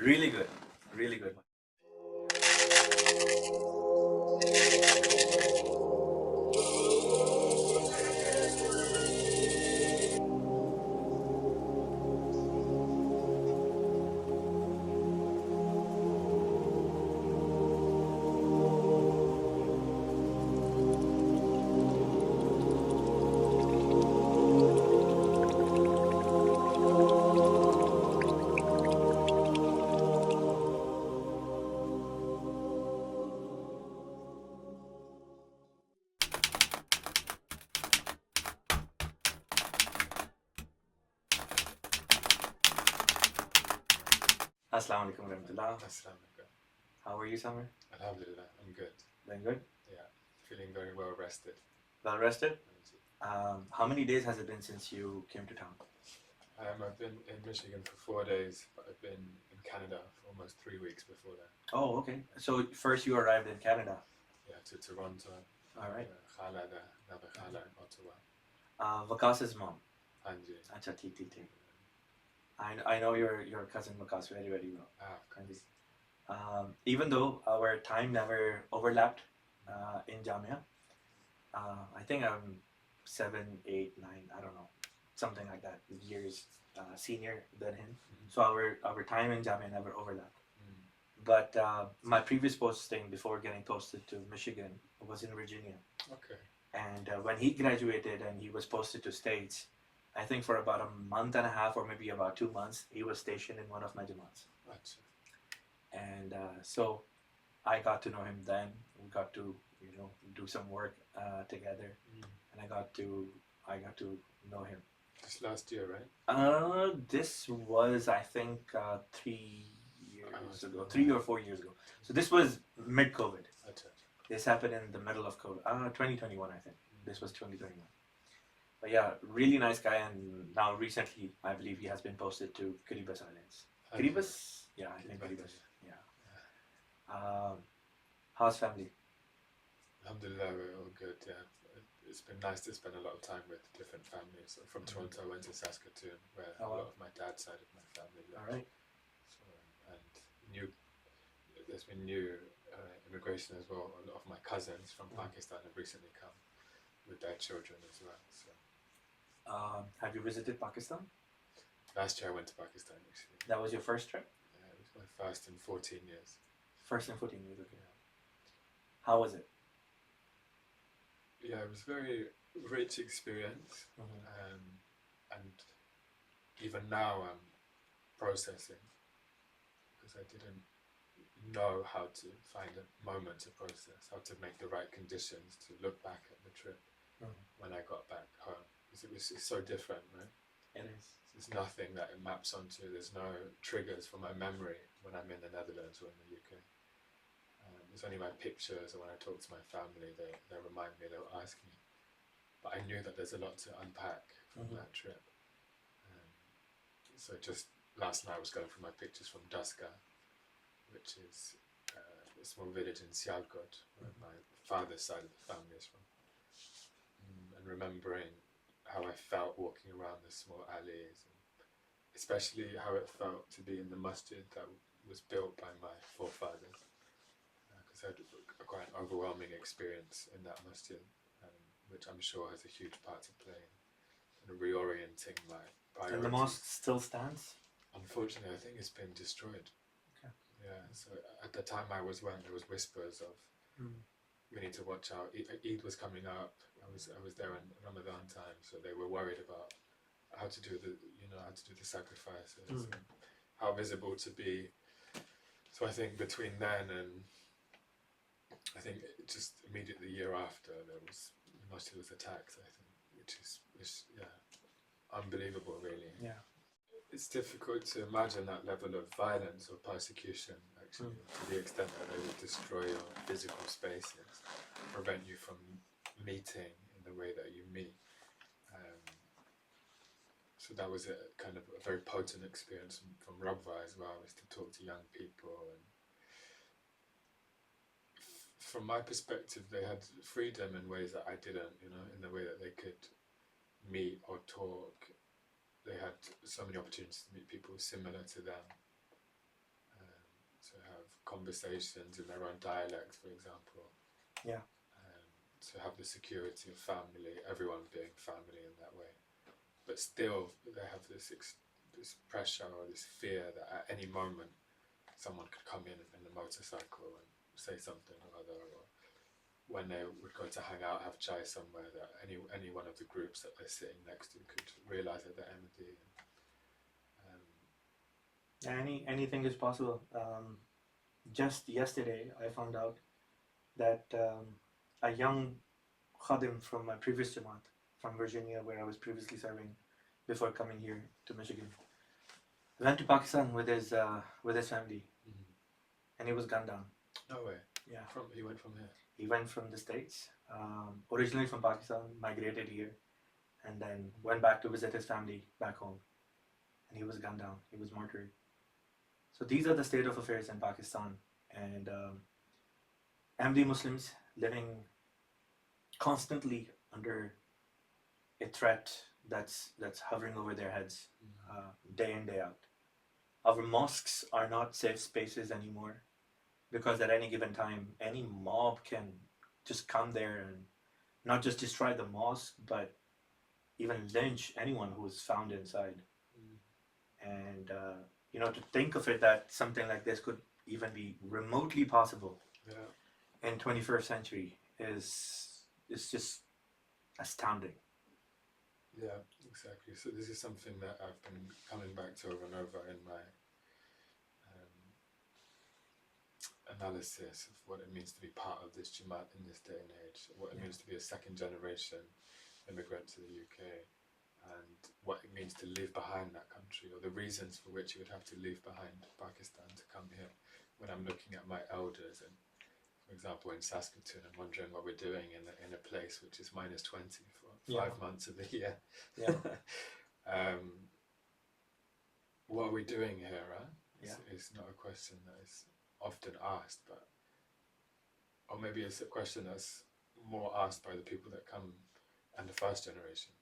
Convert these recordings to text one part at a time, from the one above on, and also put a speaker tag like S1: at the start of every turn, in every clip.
S1: Really good. Really good. Assalamu alaikum warahmatullah.
S2: Assalamualaikum.
S1: How are you, Samar?
S2: Alhamdulillah, I'm good.
S1: Doing good?
S2: Yeah, feeling very well rested.
S1: Well rested? How many days has it been since you came to town?
S2: I've been in Michigan for 4 days, but I've been in Canada for almost 3 weeks before that.
S1: Oh, okay. So first you arrived in Canada.
S2: Yeah, to Toronto.
S1: All right.
S2: Khala there, another Khala in Ottawa.
S1: Vakas's mom.
S2: Anji.
S1: Acha, ठीक. I know your cousin Vakas very, very well.
S2: Of course.
S1: Even though our time never overlapped in Jamia, I think I'm 7, 8, 9, I don't know, something like that, years senior than him.
S2: Mm-hmm.
S1: So our time in Jamia never overlapped.
S2: Mm.
S1: But my previous posting before getting posted to Michigan was in Virginia.
S2: Okay.
S1: And when he graduated and he was posted to States, I think for about a month and a half or maybe about 2 months, he was stationed in one of my jamaats.
S2: Achha.
S1: And so I got to know him then. We got to, do some work together, and I got to know him.
S2: This last year, right?
S1: This was, I think, 3 years ago,
S2: wow.
S1: 3 or 4 years ago. So this was mid-COVID.
S2: Achha.
S1: This happened in the middle of COVID, 2021, I think. This was 2021. But yeah, really nice guy, and now recently, I believe he has been posted to Kiribati Islands. Kiribati? Yeah, I think Kiribati. Yeah. How's family?
S2: Alhamdulillah, we're all good, yeah. It's been nice to spend a lot of time with different families. So from Toronto, I went to Saskatoon, where a lot of my dad's side of my family lives.
S1: All right.
S2: So, and there's been new immigration as well. A lot of my cousins from Pakistan have recently come with their children as well. So,
S1: have you visited Pakistan?
S2: last year I went to Pakistan actually.
S1: That was your first trip?
S2: Yeah, it was my first in 14 years.
S1: First in 14 years, okay. How was it?
S2: Yeah, it was a very rich experience. And even now I'm processing because I didn't know how to find a moment to process, how to make the right conditions to look back at the trip when I got back home. Because it's so different, right?
S1: It is.
S2: There's nothing that it maps onto. There's no triggers for my memory when I'm in the Netherlands or in the UK. There's only my pictures, or when I talk to my family, they remind me, they'll ask me. But I knew that there's a lot to unpack from that trip. So just last night I was going through my pictures from Duska, which is a small village in Sialkot, where my father's side of the family is from. And remembering how I felt walking around the small alleys, and especially how it felt to be in the masjid that was built by my forefathers. Because I had quite an overwhelming experience in that masjid, which I'm sure has a huge part to play in reorienting my priorities.
S1: And the mosque still stands?
S2: Unfortunately, I think it's been destroyed.
S1: Okay.
S2: Yeah, so at the time I went, there was whispers of we need to watch out. Eid was coming up. I was there in Ramadan time, so they were worried about how to do the sacrifices, and how visible to be. So I think between then and I think just immediately the year after, the masjid was attacked. I think, which is unbelievable, really.
S1: Yeah.
S2: It's difficult to imagine that level of violence or persecution, actually, to the extent that they would destroy your physical spaces, prevent you from meeting in the way that you meet. So that was a kind of a very potent experience from Rabva as well, is to talk to young people. And from my perspective, they had freedom in ways that I didn't, in the way that they could meet or talk. They had so many opportunities to meet people similar to them. conversations in their own dialect, for example.
S1: Yeah.
S2: To have the security of family, everyone being family in that way. But still, they have this pressure or this fear that at any moment someone could come in a motorcycle and say something or other, or when they would go to hang out, have chai somewhere, that any one of the groups that they're sitting next to could realise that they're Ahmadi.
S1: Anything is possible. Just yesterday, I found out that a young khadim from my previous Jamaat, from Virginia, where I was previously serving before coming here to Michigan, went to Pakistan with his family, and he was gunned down.
S2: No way.
S1: Yeah.
S2: He went from here?
S1: He went from the States, originally from Pakistan, migrated here, and then went back to visit his family back home. And he was gunned down. He was martyred. So these are the state of affairs in Pakistan. And Ahmadi Muslims living constantly under a threat that's hovering over their heads day in, day out. Our mosques are not safe spaces anymore, because at any given time, any mob can just come there and not just destroy the mosque, but even lynch anyone who is found inside. And, to think of it that something like this could even be remotely possible in 21st century is just astounding.
S2: Yeah, exactly. So this is something that I've been coming back to over and over in my analysis of what it means to be part of this Jamaat in this day and age, what it means to be a second generation immigrant to the UK, and what it means to leave behind that country, or the reasons for which you would have to leave behind Pakistan to come here. When I'm looking at my elders, and for example in Saskatoon, I'm wondering what we're doing in a place which is minus 20 for 5 months of the year. What are we doing here, right? It's not a question that is often asked, or maybe it's a question that's more asked by the people that come and the first generation.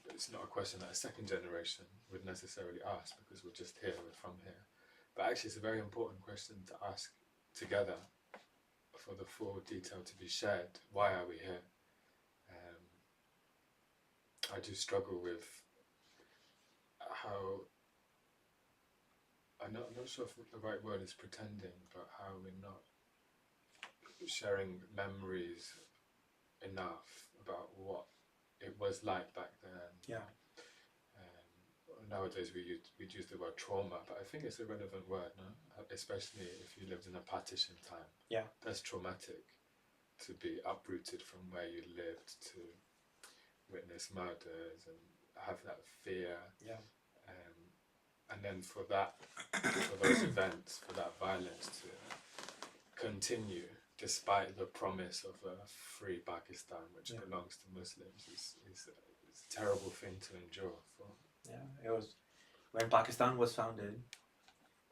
S2: But it's not a question that a second generation would necessarily ask, because we're just here, we're from here. But actually it's a very important question to ask together for the full detail to be shared. Why are we here? I do struggle with how, I'm not sure if the right word is pretending, but how we're not sharing memories enough about what it was like back then. Nowadays we use the word trauma, but I think it's a relevant word, no? Especially if you lived in a partition time. That's traumatic, to be uprooted from where you lived, to witness murders and have that fear. And then for those events, for that violence to continue despite the promise of a free Pakistan, which belongs to Muslims, is a terrible thing to endure.
S1: It was, when Pakistan was founded,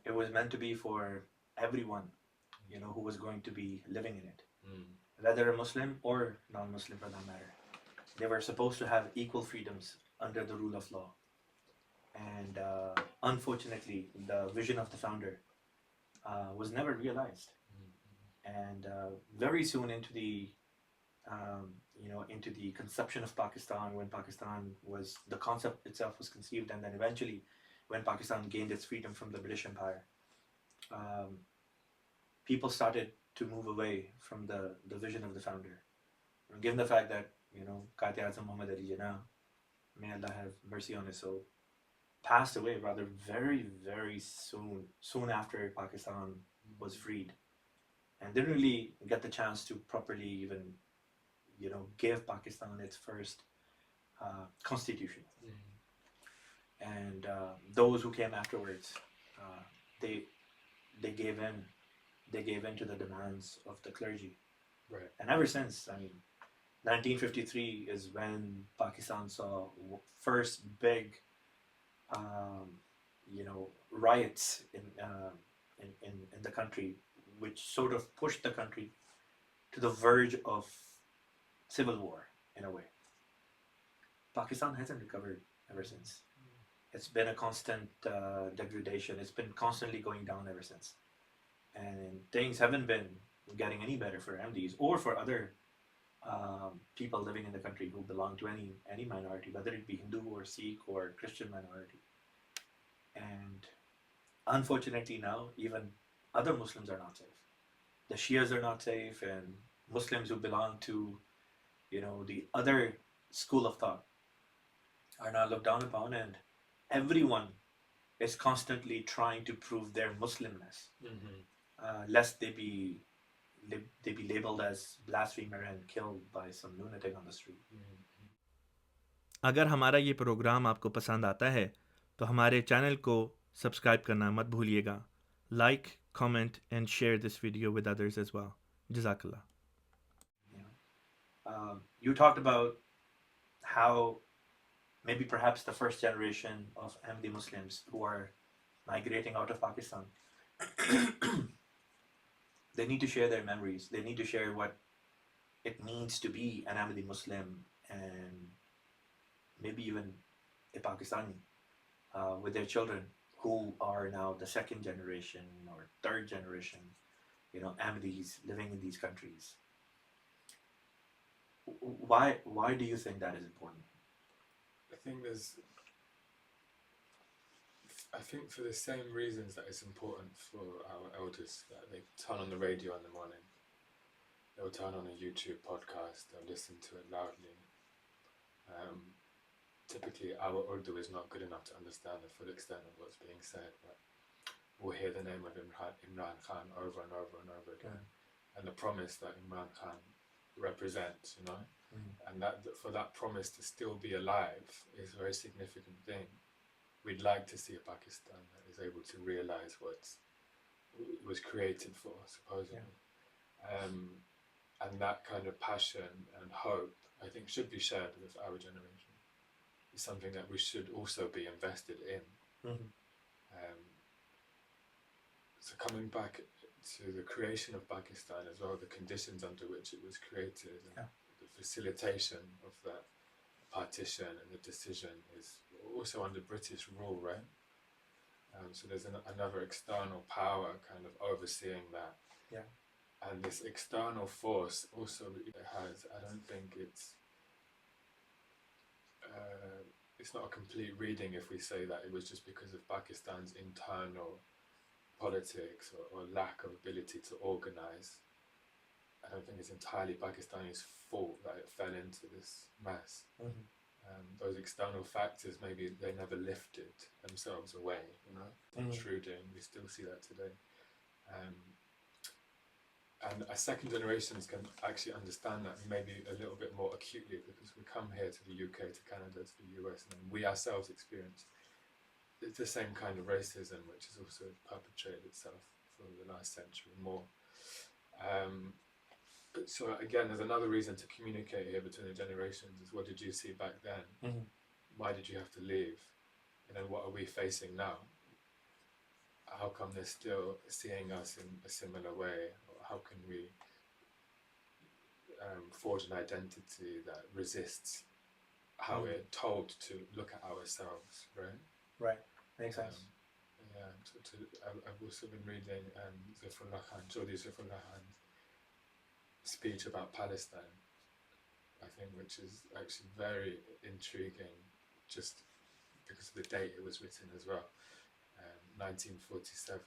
S1: it was meant to be for everyone, who was going to be living in it, whether a Muslim or non-Muslim for that matter. They were supposed to have equal freedoms under the rule of law. And unfortunately, the vision of the founder was never realized. And very soon into the conception of Pakistan, when the concept itself was conceived, and then eventually when Pakistan gained its freedom from the British Empire, people started to move away from the vision of the founder. And given the fact that, Qaid-e-Azam Muhammad Ali Jinnah, may Allah have mercy on his soul, passed away rather very, very soon after Pakistan was freed, and didn't really get the chance to properly even, give Pakistan its first constitution. And those who came afterwards, they gave in to the demands of the clergy. And ever since, 1953 is when Pakistan saw first big riots in the country, which sort of pushed the country to the verge of civil war in a way. Pakistan hasn't recovered ever since. It's been a constant degradation. It's been constantly going down ever since. and things haven't been getting any better for Ahmadis or for other people living in the country who belong to any minority, whether it be Hindu or Sikh or Christian minority. And unfortunately now, even other Muslims are not safe. The Shias are not safe, and Muslims who belong to, the other school of thought are now looked down upon, and everyone is constantly trying to prove their Muslimness, lest they be labeled as blasphemer and killed by some lunatic on the street.
S3: अगर हमारा ये programme आपको पसंद आता है तो हमारे channel को सब्सक्राइब करना मत भूलिएगा. Like, comment and share this video with others as well. जज़ाकल्लाह.
S1: You talked about how maybe perhaps the first generation of Ahmadi Muslims who are migrating out of Pakistan, they need to share their memories. They need to share what it means to be an Ahmadi Muslim, and maybe even a Pakistani, with their children who are now the second generation or third generation, Ahmadis living in these countries. Why do you think that is important?
S2: I think for the same reasons that it's important for our elders that they turn on the radio in the morning, they'll turn on a YouTube podcast, they'll listen to it loudly. Typically our Urdu is not good enough to understand the full extent of what's being said, but we'll hear the name of Imran Khan over and over and over again, and the promise that Imran Khan represents, and that for that promise to still be alive is a very significant thing. We'd like to see a Pakistan that is able to realize what it was created for, supposedly. And that kind of passion and hope, I think, should be shared with our generation. It's something that we should also be invested in. So coming back to the creation of Pakistan as well, the conditions under which it was created, and the facilitation of that partition and the decision is also under British rule, right? So there's another external power kind of overseeing that.
S1: Yeah.
S2: And this external force also has, I don't think it's not a complete reading if we say that it was just because of Pakistan's internal politics or lack of ability to organize. I don't think it's entirely Pakistani's fault that it fell into this mess. Those external factors, maybe they never lifted themselves away, intruding. We still see that today. And second generations can actually understand that maybe a little bit more acutely, because we come here to the UK, to Canada, to the US, and we ourselves experience the same kind of racism, which has also perpetrated itself for the last century and more. So again, there's another reason to communicate here between the generations, is what did you see back then? Why did you have to leave? What are we facing now? How come they're still seeing us in a similar way? Or how can we forge an identity that resists how we're told to look at ourselves, right?
S1: Right, makes sense.
S2: I've also been reading Jodi Zafrullah Khan's speech about Palestine, I think, which is actually very intriguing, just because of the date it was written as well. 1947,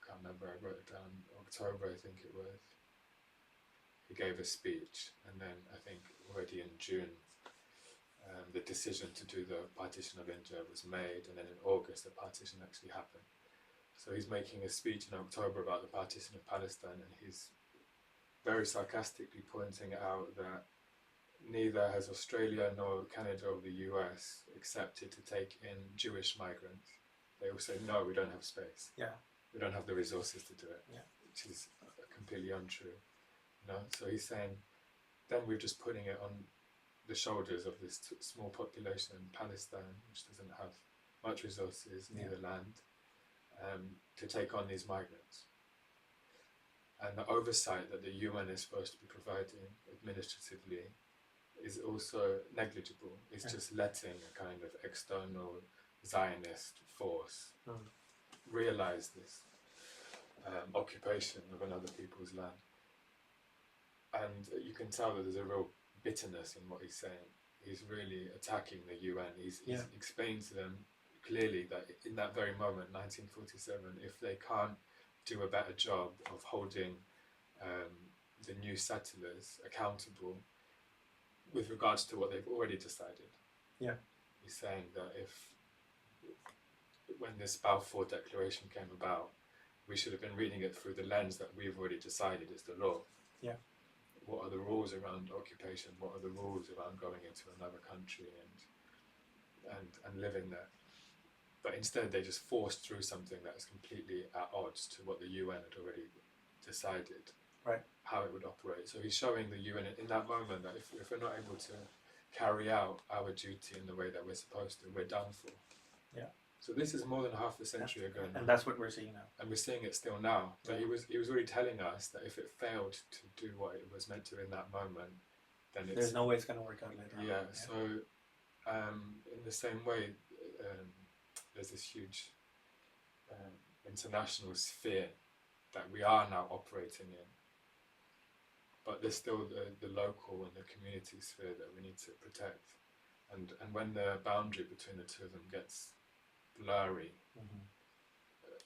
S2: can't remember, I wrote it down, October I think it was. He gave a speech, and then I think already in June the decision to do the partition of India was made, and then in August the partition actually happened. So he's making a speech in October about the partition of Palestine, and he's very sarcastically pointing out that neither has Australia nor Canada or the US accepted to take in Jewish migrants. They all say, no, we don't have space.
S1: Yeah.
S2: We don't have the resources to do it, which is completely untrue. So he's saying, then we're just putting it on the shoulders of this small population in Palestine, which doesn't have much resources, neither land, to take on these migrants. And the oversight that the UN is supposed to be providing administratively is also negligible. It's just letting a kind of external Zionist force realize this. occupation of another people's land. And you can tell that there's a real bitterness in what he's saying. He's really attacking the UN. He's explained to them clearly that in that very moment, 1947, if they can't do a better job of holding the new settlers accountable with regards to what they've already decided.
S1: Yeah.
S2: He's saying that when this Balfour Declaration came about, we should have been reading it through the lens that we've already decided is the law.
S1: Yeah.
S2: What are the rules around occupation? What are the rules around going into another country and living there? But instead they just forced through something that is completely at odds to what the UN had already decided.
S1: Right.
S2: How it would operate. So he's showing the UN in that moment that if we're not able to carry out our duty in the way that we're supposed to, we're done for.
S1: Yeah.
S2: So this is more than half a century ago now.
S1: And that's what we're seeing now.
S2: And we're seeing it still now. But he was already telling us that if it failed to do what it was meant to in that moment, then
S1: there's no way it's going to work out later on.
S2: Yeah. So in the same way, there's this huge international sphere that we are now operating in. But there's still the local and the community sphere that we need to protect. And when the boundary between the two of them gets blurry,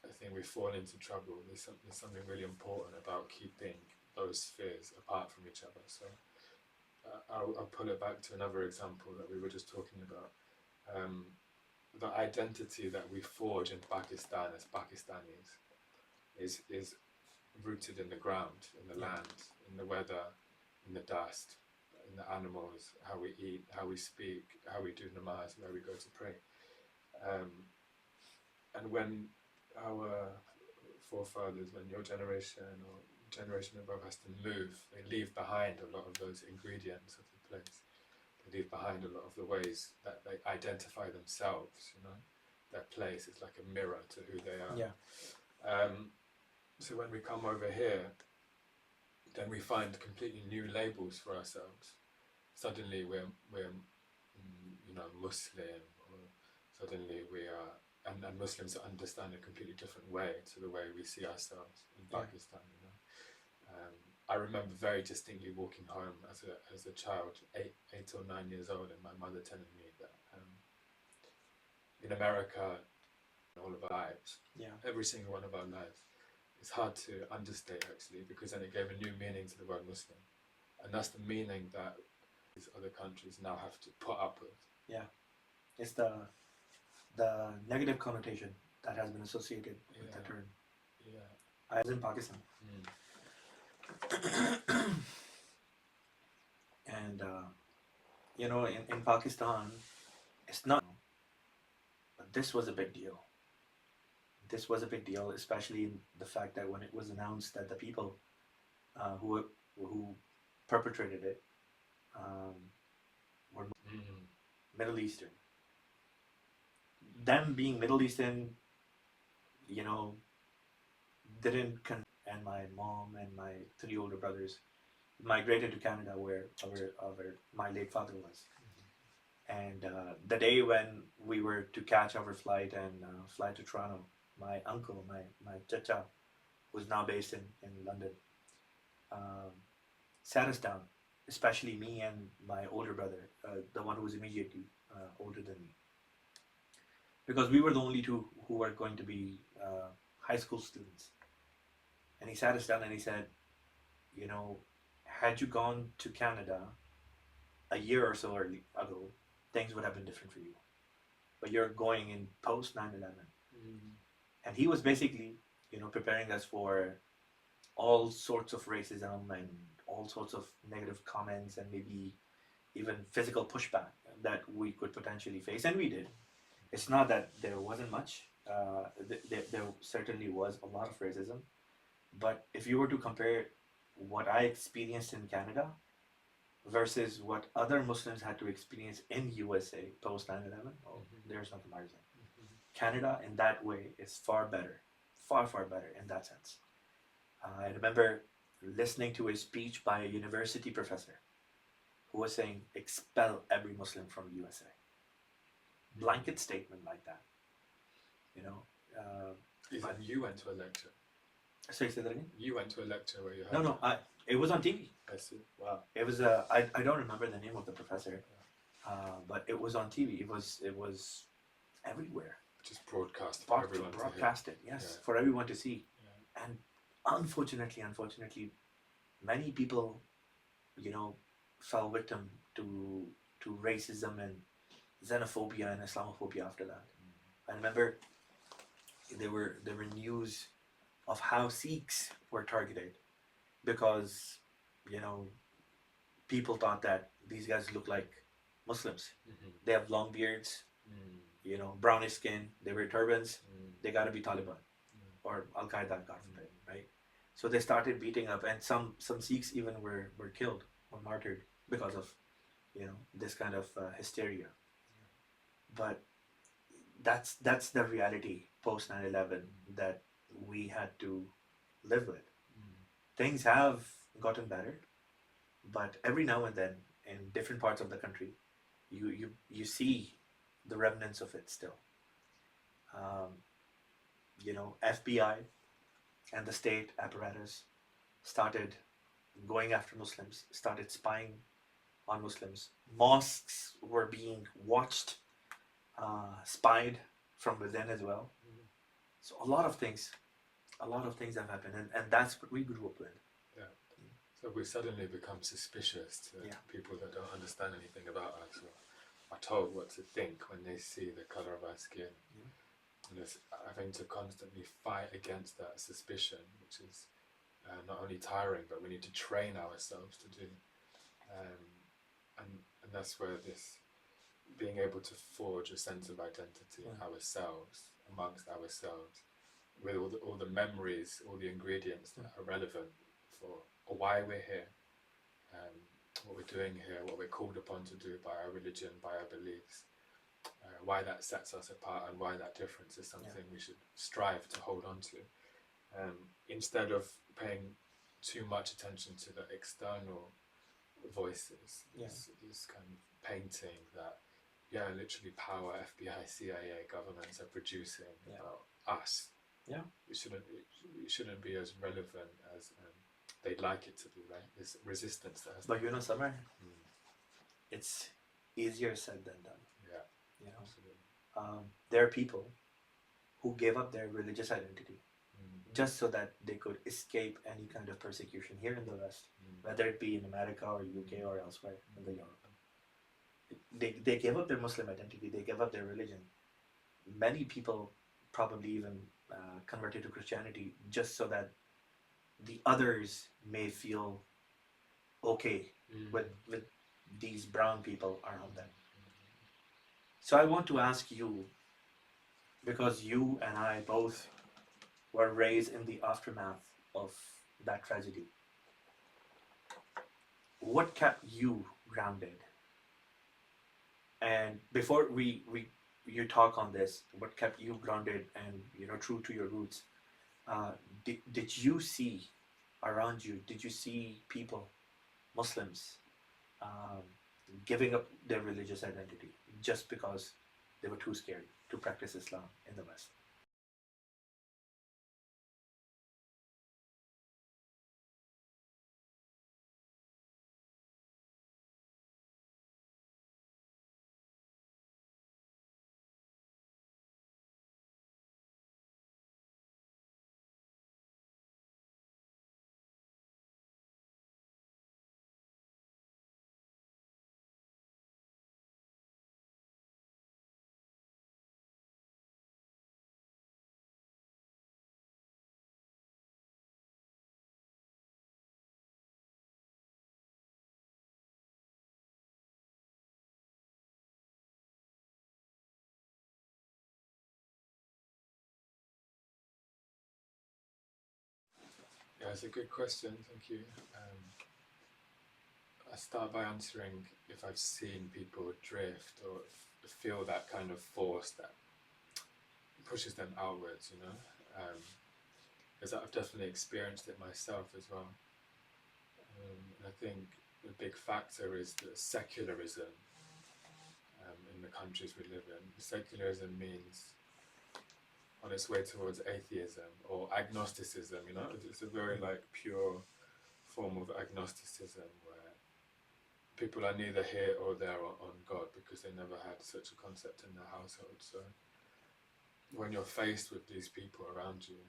S2: I think we fall into trouble. There's something really important about keeping those spheres apart from each other. So I'll pull it back to another example that we were just talking about. The identity that we forge in Pakistan as Pakistanis is rooted in the ground, in the land, in the weather, in the dust, in the animals, how we eat, how we speak, how we do namaz, where we go to pray. And when our forefathers, when your generation or generation above has to move, they leave behind a lot of those ingredients of the place. They leave behind a lot of the ways that they identify themselves, you know. Their place is like a mirror to who they are.
S1: Yeah.
S2: So when we come over here, then we find completely new labels for ourselves. Suddenly we're you know, Muslim, or suddenly we are, and Muslims understand a completely different way to the way we see ourselves in Pakistan. You know, I remember very distinctly walking home as a child, 8 or 9 years old, and my mother telling me that in America, all of our lives, every single one of our lives. It's hard to understate actually, because then it gave a new meaning to the word Muslim, and that's the meaning that these other countries now have to put up with. Yeah,
S1: it's the negative connotation that has been associated with the term.
S2: Yeah,
S1: I was in Pakistan, and you know, in Pakistan, it's not. But this was a big deal. This was a big deal, especially in the fact that when it was announced that the people who perpetrated it were Middle Eastern. Them being Middle Eastern, you know, didn't and my mom and my 3 older brothers migrated to Canada, where my late father was. And the day when we were to catch our flight and fly to Toronto, my uncle, my chacha, who's now based in London, sat us down, especially me and my older brother, the one who was immediately older than me. Because we were the only two who were going to be high school students. And he sat us down and he said, you know, had you gone to Canada a year or so ago, things would have been different for you. But you're going in post 9/11. And he was basically, you know, preparing us for all sorts of racism and all sorts of negative comments and maybe even physical pushback that we could potentially face. And we did. It's not that there wasn't much. There certainly was a lot of racism. But if you were to compare what I experienced in Canada versus what other Muslims had to experience in USA post 9/11, there's no comparison. Canada in that way is far better, far better in that sense. I remember listening to a speech by a university professor who was saying, expel every Muslim from USA. Blanket statement like that, you know.
S2: Even you went to a lecture.
S1: Sorry, say that again?
S2: You went to a lecture where you had...
S1: No, it was on TV.
S2: I see. Wow.
S1: It was I don't remember the name of the professor, but it was on TV. It was everywhere.
S2: Just broadcast for everyone to hear.
S1: Broadcasted, yes,
S2: Yeah.
S1: for everyone to see.
S2: Yeah.
S1: And unfortunately, many people, fell victim to racism and xenophobia and Islamophobia after that. I remember there were news of how Sikhs were targeted because, people thought that these guys look like Muslims.
S2: Mm-hmm.
S1: They have long beards,
S2: Mm.
S1: brownish skin, they wear turbans,
S2: Mm.
S1: they gotta be Taliban or Al-Qaeda, God forbid, right? So they started beating up, and some Sikhs even were killed or martyred because of, this kind of hysteria. But that's the reality post 9/11 that we had to live with. Things have gotten better, but every now and then in different parts of the country, you see the remnants of it still. FBI and the state apparatus started going after Muslims, started spying on Muslims. Mosques were being watched, spied from within as well. So a lot of things have happened, and that's what we grew up with.
S2: Yeah. So we suddenly become suspicious to people that don't understand anything about us or are told what to think when they see the colour of our skin.
S1: Yeah.
S2: And it's having to constantly fight against that suspicion, which is not only tiring, but we need to train ourselves to do. And that's where this being able to forge a sense of identity ourselves, amongst ourselves, with all the memories, all the ingredients that are relevant for why we're here, what we're doing here, what we're called upon to do by our religion, by our beliefs, why that sets us apart and why that difference is something we should strive to hold on to, instead of paying too much attention to the external voices, this kind of painting that literally power, FBI, CIA, governments are producing about us. It shouldn't be as relevant as they'd like it to be, right? This resistance that has
S1: But Samar, it's easier said than done.
S2: Absolutely.
S1: There are people who gave up their religious identity just so that they could escape any kind of persecution here in the West, whether it be in America or UK or elsewhere in the Europe. They gave up their Muslim identity, they gave up their religion. Many people probably even converted to Christianity just so that the others may feel okay with these brown people around them. So I want to ask you, because you and I both were raised in the aftermath of that tragedy, what kept you grounded? And before you talk on this, what kept you grounded and true to your roots? Did you see around you? Did you see people, Muslims, giving up their religious identity just because they were too scared to practice Islam in the West?
S2: Yeah, it's a good question, thank you. I start by answering if I've seen people drift or feel that kind of force that pushes them outwards, because I've definitely experienced it myself as well. I think the big factor is the secularism in the countries we live in. Secularism means, on its way towards atheism or agnosticism, you know. It's a very like pure form of agnosticism where people are neither here or there on God because they never had such a concept in their household. So when you're faced with these people around you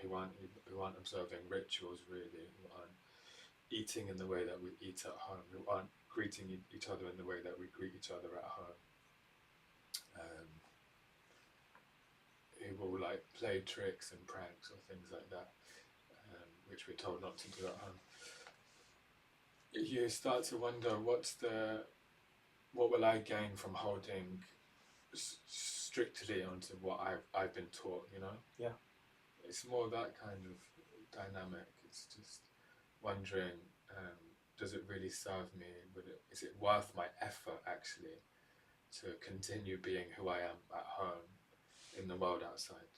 S2: who aren't observing rituals really, who aren't eating in the way that we eat at home, who aren't greeting each other in the way that we greet each other at home, who will like play tricks and pranks or things like that, which we're told not to do at home, you start to wonder what will I gain from holding strictly onto what I've been taught, you know?
S1: Yeah.
S2: It's more that kind of dynamic. It's just wondering, does it really serve me? Is it worth my effort actually to continue being who I am at home in the world outside?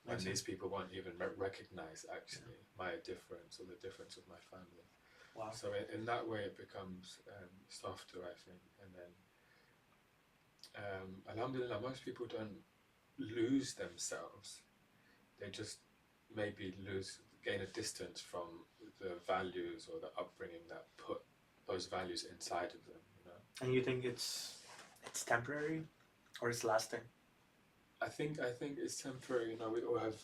S2: When these people won't even recognize actually my difference or the difference of my family.
S1: Wow.
S2: So in that way it becomes softer, I think. And then alhamdulillah, most people don't lose themselves. They just maybe gain a distance from the values or the upbringing that put those values inside of them, you know.
S1: And you think it's temporary or it's lasting?
S2: I think it's temporary, you know. We all have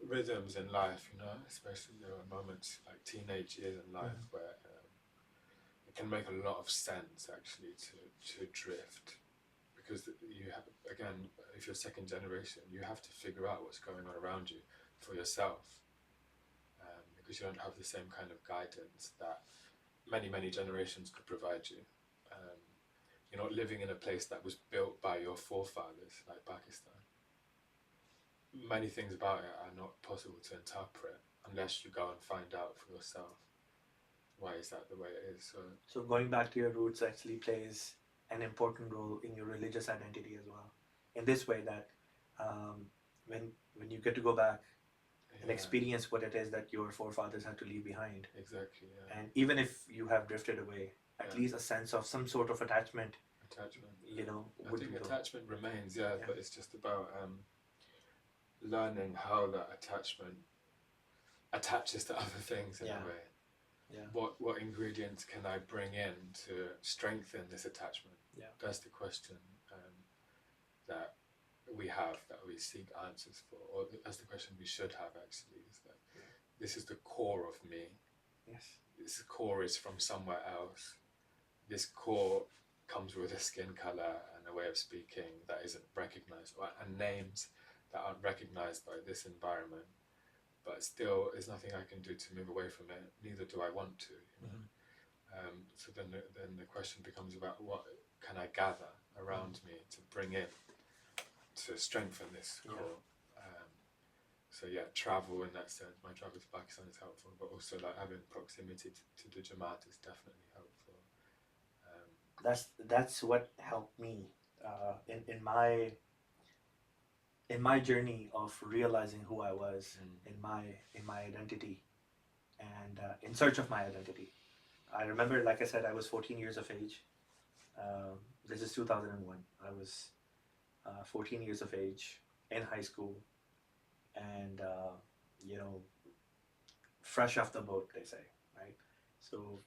S2: rhythms in life, you know, especially there are moments like teenage years in life where it can make a lot of sense actually to drift, because you have, again, if you're second generation, you have to figure out what's going on around you for yourself, because you don't have the same kind of guidance that many generations could provide you. You're not living in a place that was built by your forefathers, like Pakistan. Many things about it are not possible to interpret unless you go and find out for yourself. Why is that the way it is?
S1: So going back to your roots actually plays an important role in your religious identity as well. In this way that when you get to go back and experience what it is that your forefathers had to leave behind.
S2: Exactly, yeah.
S1: And even if you have drifted away, at least a sense of some sort of attachment, you know,
S2: I think attachment remains, but it's just about learning how that attachment attaches to other things in a way.
S1: Yeah.
S2: What ingredients can I bring in to strengthen this attachment?
S1: Yeah.
S2: That's the question that we have, that we seek answers for, or that's the question we should have actually, is that this is the core of me.
S1: Yes.
S2: This core is from somewhere else. This core comes with a skin color and a way of speaking that isn't recognized, and names that aren't recognized by this environment. But still, there's nothing I can do to move away from it. Neither do I want to. You know? So then the question becomes about what can I gather around me to bring in to strengthen this core. So travel in that sense. My travel to Pakistan is helpful, but also like having proximity to the Jamaat is definitely helpful.
S1: That's what helped me in my journey of realizing who I was in my identity and in search of my identity. I remember, like I said, I was 14 years of age. This is 2001. I was 14 years of age in high school, and fresh off the boat, they say, right? So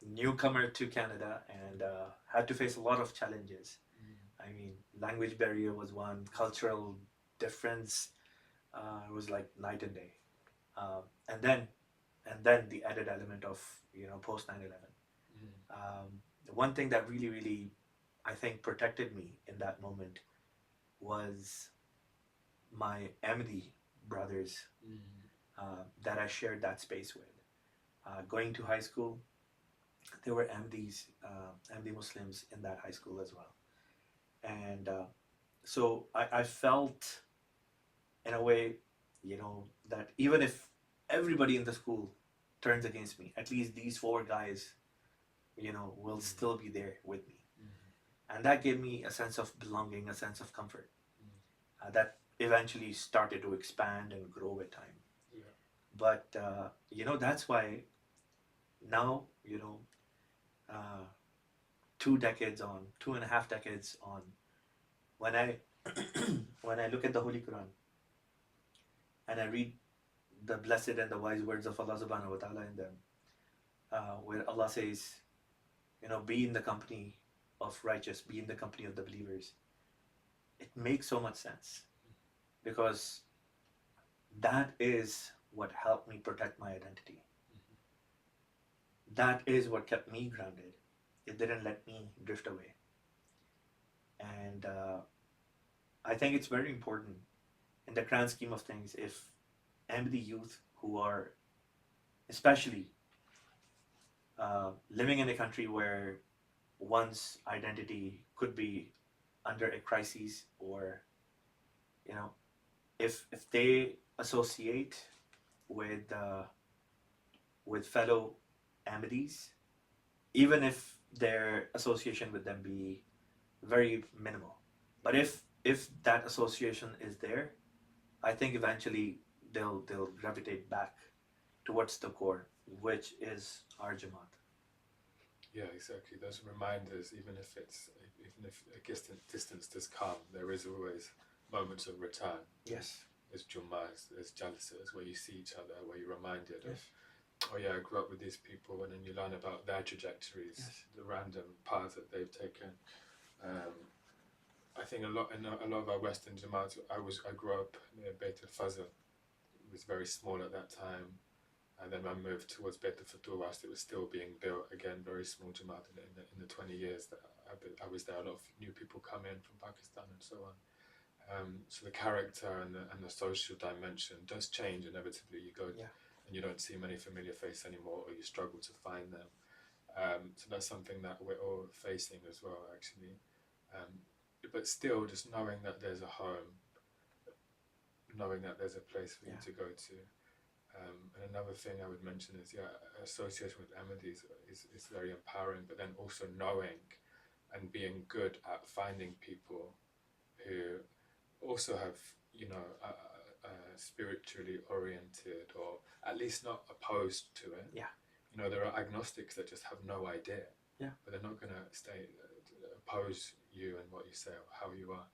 S1: newcomer to Canada, and had to face a lot of challenges. I mean, language barrier was one, cultural difference was like night and day, and then the added element of post 9/11. The one thing that really I think protected me in that moment was my Ahmadi brothers that I shared that space with. Going to high school, there were Ahmadi Muslims in that high school as well. And so I felt in a way, that even if everybody in the school turns against me, at least these four guys, will still be there with me. And that gave me a sense of belonging, a sense of comfort that eventually started to expand and grow with time.
S2: Yeah.
S1: But, that's why now, 2.5 decades on, when I when I look at the Holy Quran, and I read the blessed and the wise words of Allah subhanahu wa ta'ala in them, where Allah says, be in the company of righteous, be in the company of the believers. It makes so much sense, because that is what helped me protect my identity. That is what kept me grounded. It didn't let me drift away. And I think it's very important in the grand scheme of things, if Ahmadi youth who are especially living in a country where one's identity could be under a crisis, or if they associate with fellow Ahmadis, even if their association with them be very minimal, but if that association is there, I think eventually they'll gravitate back towards the core, which is our Jamaat.
S2: Yeah, exactly. Those reminders, even if a distance does come, there is always moments of return.
S1: Yes.
S2: There's Jummahs, there's Jalsas, where you see each other, where you're reminded
S1: Yes.
S2: of, oh yeah, I grew up with these people, and then you learn about their trajectories,
S1: Yes.
S2: the random paths that they've taken. I think a lot of our Western Jamaats, I grew up near Beit al-Fazl. It was very small at that time. And then I moved towards Beit al-Futur whilst it was still being built. Again, very small Jamaat in the 20 years that I was there. A lot of new people come in from Pakistan and so on. So the character and the social dimension does change inevitably. You go and you don't see many familiar faces anymore, or you struggle to find them. So that's something that we're all facing as well, actually. But still, just knowing that there's a home, knowing that there's a place for you to go to. And another thing I would mention is, association with Ahmadis is very empowering, but then also knowing and being good at finding people who also have, spiritually oriented, or at least not opposed to it.
S1: Yeah.
S2: There are agnostics that just have no idea.
S1: Yeah.
S2: But they're not going to oppose you and what you say or how you are.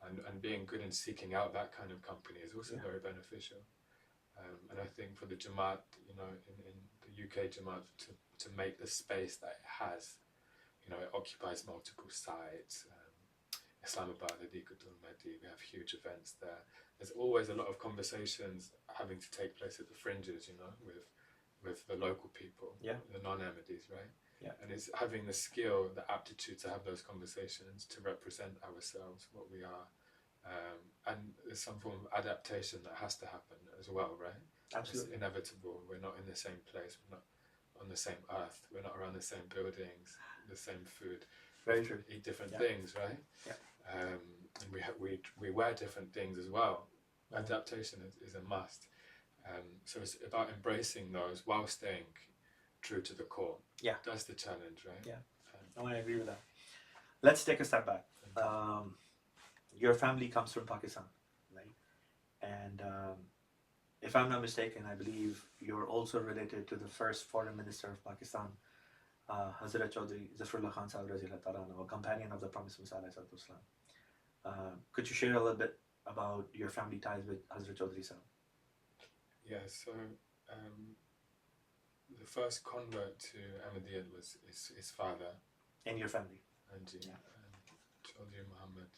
S2: And being good in seeking out that kind of company is also very beneficial. And I think for the Jamaat, in the UK Jamaat, to make the space that it has, it occupies multiple sites. Islamabad, Adikatul Mahdi, we have huge events there. There's always a lot of conversations having to take place at the fringes, with the local people, the non-Ahmadis, right?
S1: Yeah.
S2: And it's having the skill, the aptitude to have those conversations, to represent ourselves, what we are. And there's some form of adaptation that has to happen as well, right?
S1: Absolutely.
S2: It's inevitable. We're not in the same place. We're not on the same earth. We're not around the same buildings, the same food.
S1: Very true.
S2: We eat different things, right?
S1: Yeah.
S2: And we wear different things as well. Adaptation is a must. So it's about embracing those while staying true to the core.
S1: Yeah.
S2: That's the challenge, right?
S1: Yeah. No, I agree with that. Let's take a step back. Your family comes from Pakistan, right? And if I'm not mistaken, I believe you're also related to the first foreign minister of Pakistan, Hazrat Chaudhry Zafrullah Khan Sahib Raziyallahu Ta'ala Anhu, a companion of the Promised Messiah Sallallahu Alaihi Wasallam. Could you share a little bit about your family ties with Hazrat Chaudhry Sahib?
S2: Yeah, so the first convert to Ahmadiyya was his father.
S1: In your family?
S2: Anji,
S1: Yeah.
S2: Chaudhry Muhammad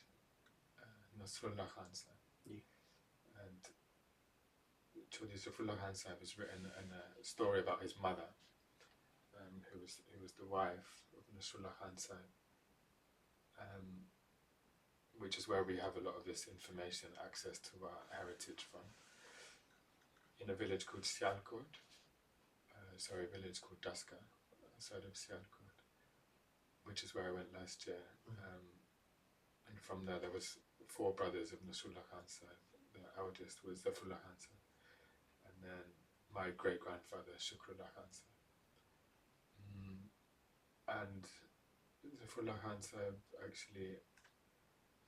S2: Nasrullah Khan Sahib.
S1: Yeah.
S2: And Chaudhry Zafrullah Khan Sahib has written a story about his mother, who was the wife of Nasrullah Khan Sahib, which is where we have a lot of this information, access to our heritage from. In a village called Sialkot, a village called Daska, outside of Sialkot, which is where I went last year. And from there was 4 brothers of Nasrullah Khan Sahib. The eldest was Zafrullah Khan Sahib, and then my great-grandfather, Shukrullah Khan Sahib. And Zafrullah Khan Sahib actually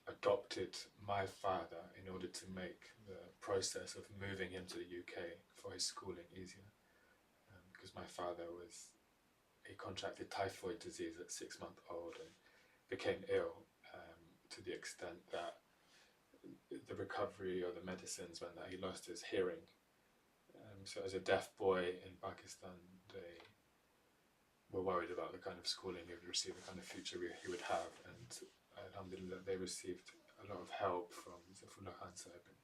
S2: adopted my father in order to make the process of moving him to the UK for his schooling easier. Because my father he contracted typhoid disease at 6 months old and became ill to the extent that the recovery or the medicines meant that he lost his hearing. So as a deaf boy in Pakistan, they were worried about the kind of schooling he would receive, the kind of future he would have, and alhamdulillah, they received a lot of help from Zafrullah Khan Sahib in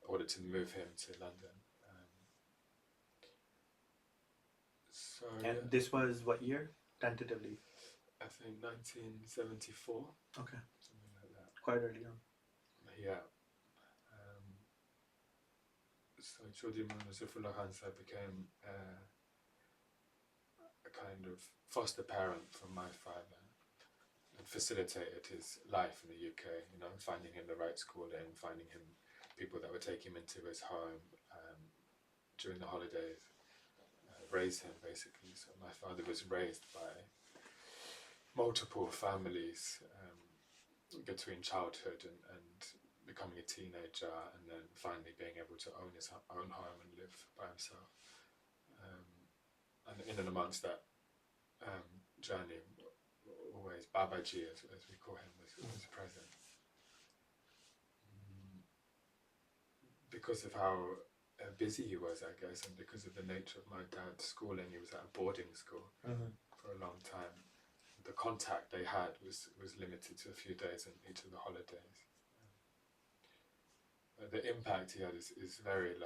S2: order to move him to London.
S1: And this was what year, tentatively?
S2: I think 1974.
S1: Okay.
S2: Something like that.
S1: Quite early on.
S2: Yeah. So Chaudhry Mohammad Zafrullah Khan Sahib became a kind of foster parent for my father and facilitated his life in the UK, you know, finding him the right schooling, finding him people that would take him into his home during the holidays, raise him basically. So my father was raised by multiple families between childhood and becoming a teenager, and then finally being able to own his own home and live by himself. And in and amongst that journey, always Babaji, as we call him, was present. Because of how busy he was, I guess, and because of the nature of my dad's schooling, he was at a boarding school for a long time. The contact they had was limited to a few days in each of the holidays. The impact he had is very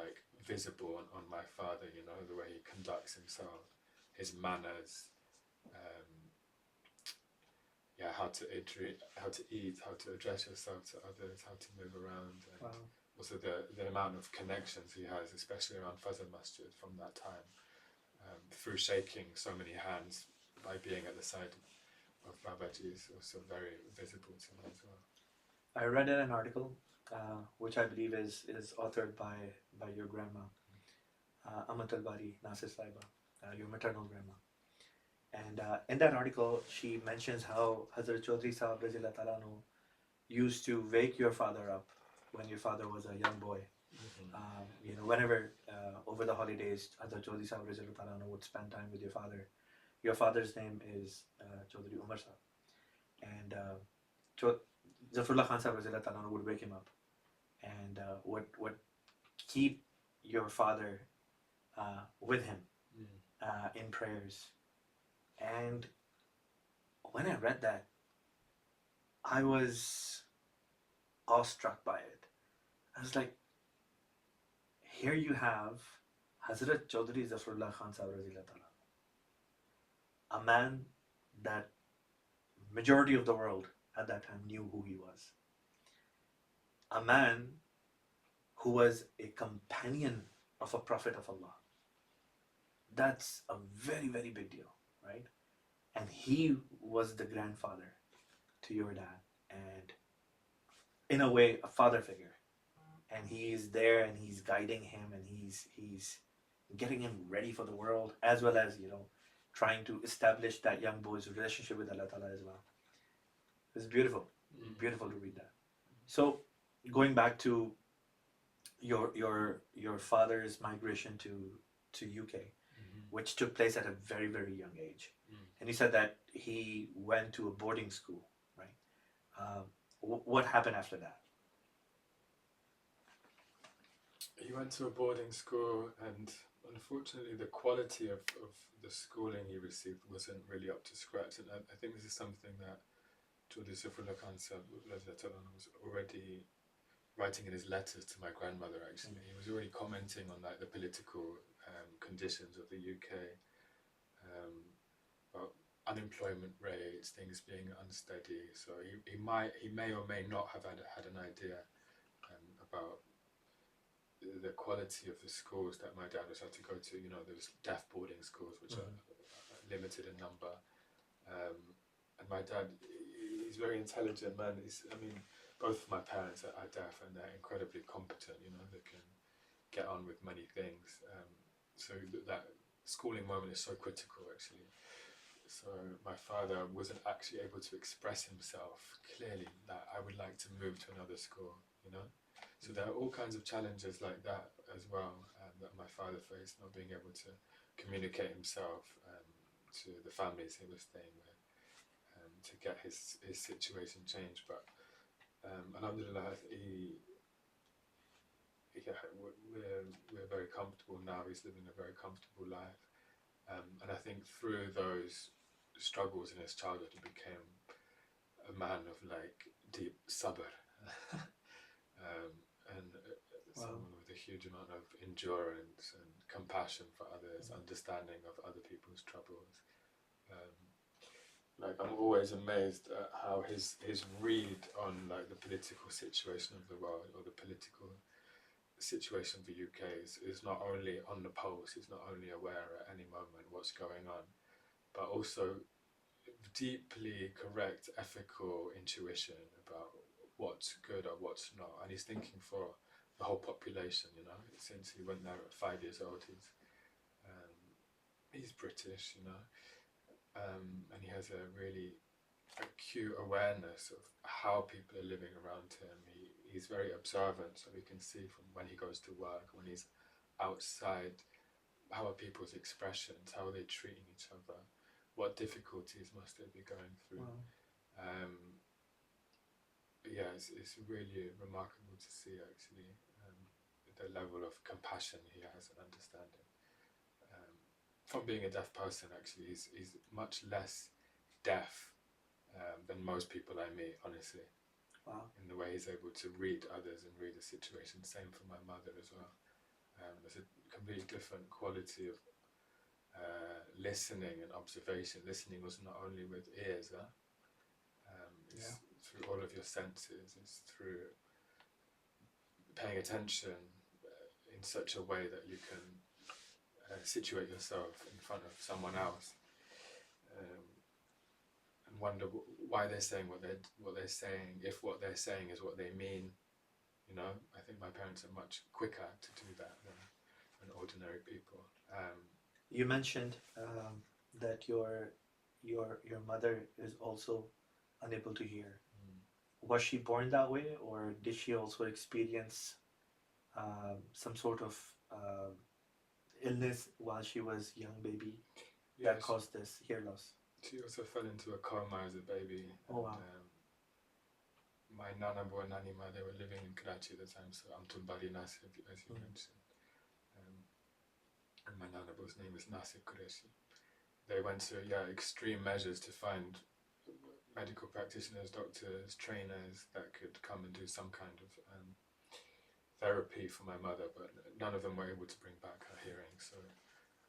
S2: visible on my father, you know, the way he conducts himself, his manners, how to eat, how to address yourself to others, how to move around, and also the amount of connections he has, especially around Fazl Masjid from that time, through shaking so many hands by being at the side of Babaji is also very visible to me as well.
S1: I read in an article, which I believe is authored by your grandma, Amat al-Bari Nasir Saiba, your maternal grandma. And in that article, she mentions how Hazrat Chaudhry Sahib Razillah Ta'ala Anhu used to wake your father up when your father was a young boy. You know, whenever over the holidays, Hazrat Chaudhry Sahib Razillah Ta'ala Anhu would spend time with your father. Your father's name is Chaudhry Umar Sahib. And Zafrullah Khan Sahib Razillah Ta'ala Anhu would wake him up and would keep your father with him in prayers. And when I read that, I was awestruck by it. I was like, here you have Hazrat Chaudhry Zafrullah Khan Sahib Razillah Ta'ala, a man that majority of the world at that time knew who he was. A man who was a companion of a prophet of Allah. That's a very, very big deal, right? And he was the grandfather to your dad, and in a way, a father figure. And he is there, and he's guiding him, and he's getting him ready for the world, as well as, you know, trying to establish that young boy's relationship with Allah Ta'ala as well. It's beautiful, beautiful to read that. So, going back to your father's migration to UK, which took place at a very, very young age. And he said that he went to a boarding school, right? What happened after that?
S2: He went to a boarding school, and unfortunately the quality of the schooling he received wasn't really up to scratch. And I think this is something that Chaudhry Zafrullah Khan Sahib was already writing in his letters to my grandmother, actually. He was already commenting on the political conditions of the UK, about unemployment rates, things being unsteady. So he may or may not have had an idea about the quality of the schools that my dad was had to go to. You know, those deaf boarding schools, which are limited in number. And my dad, he's a very intelligent man. Both of my parents are deaf, and they're incredibly competent. You know, they can get on with many things. So that schooling moment is so critical, actually. So my father wasn't actually able to express himself clearly that I would like to move to another school, you know. So there are all kinds of challenges like that as well, that my father faced, not being able to communicate himself to the families he was staying with, to get his situation changed. But Alhamdulillah, we're very comfortable now. He's living a very comfortable life, and I think through those struggles in his childhood, he became a man of like deep sabr, and someone with a huge amount of endurance and compassion for others, understanding of other people's troubles. Like, I'm always amazed at how his read on like the political situation of the world, or the political situation of the UK is not only on the pulse, he's not only aware at any moment what's going on, but also deeply correct ethical intuition about what's good or what's not. And he's thinking for the whole population, you know. Since he went there at 5 years old, he's British, you know. And he has a really acute awareness of how people are living around him. He's very observant, so he can see from when he goes to work, when he's outside, how are people's expressions, how are they treating each other, what difficulties must they be going through. Yeah, it's really remarkable to see, actually, the level of compassion he has and understanding. From being a deaf person, actually, he's much less deaf than most people I meet, honestly.
S1: Wow.
S2: In the way he's able to read others and read the situation. Same for my mother as well. There's a completely different quality of listening and observation. Listening was not only with ears, it's through all of your senses. It's through paying attention in such a way that you can situate yourself in front of someone else, and wonder why they're saying what they're saying, if what they're saying is what they mean. You know, I think my parents are much quicker to do that than ordinary people.
S1: You mentioned that your mother is also unable to hear. Was she born that way, or did she also experience some sort of illness while she was a young baby that caused this hear loss?
S2: She also fell into a coma as a baby.
S1: Oh, wow.
S2: My nanabu and nanima, they were living in Karachi at the time, so Amtul Bari Nasir, as you mentioned. And my nanabu's name is Nasir Qureshi. They went to extreme measures to find medical practitioners, doctors, trainers that could come and do some kind of therapy for my mother, but none of them were able to bring back her hearing. So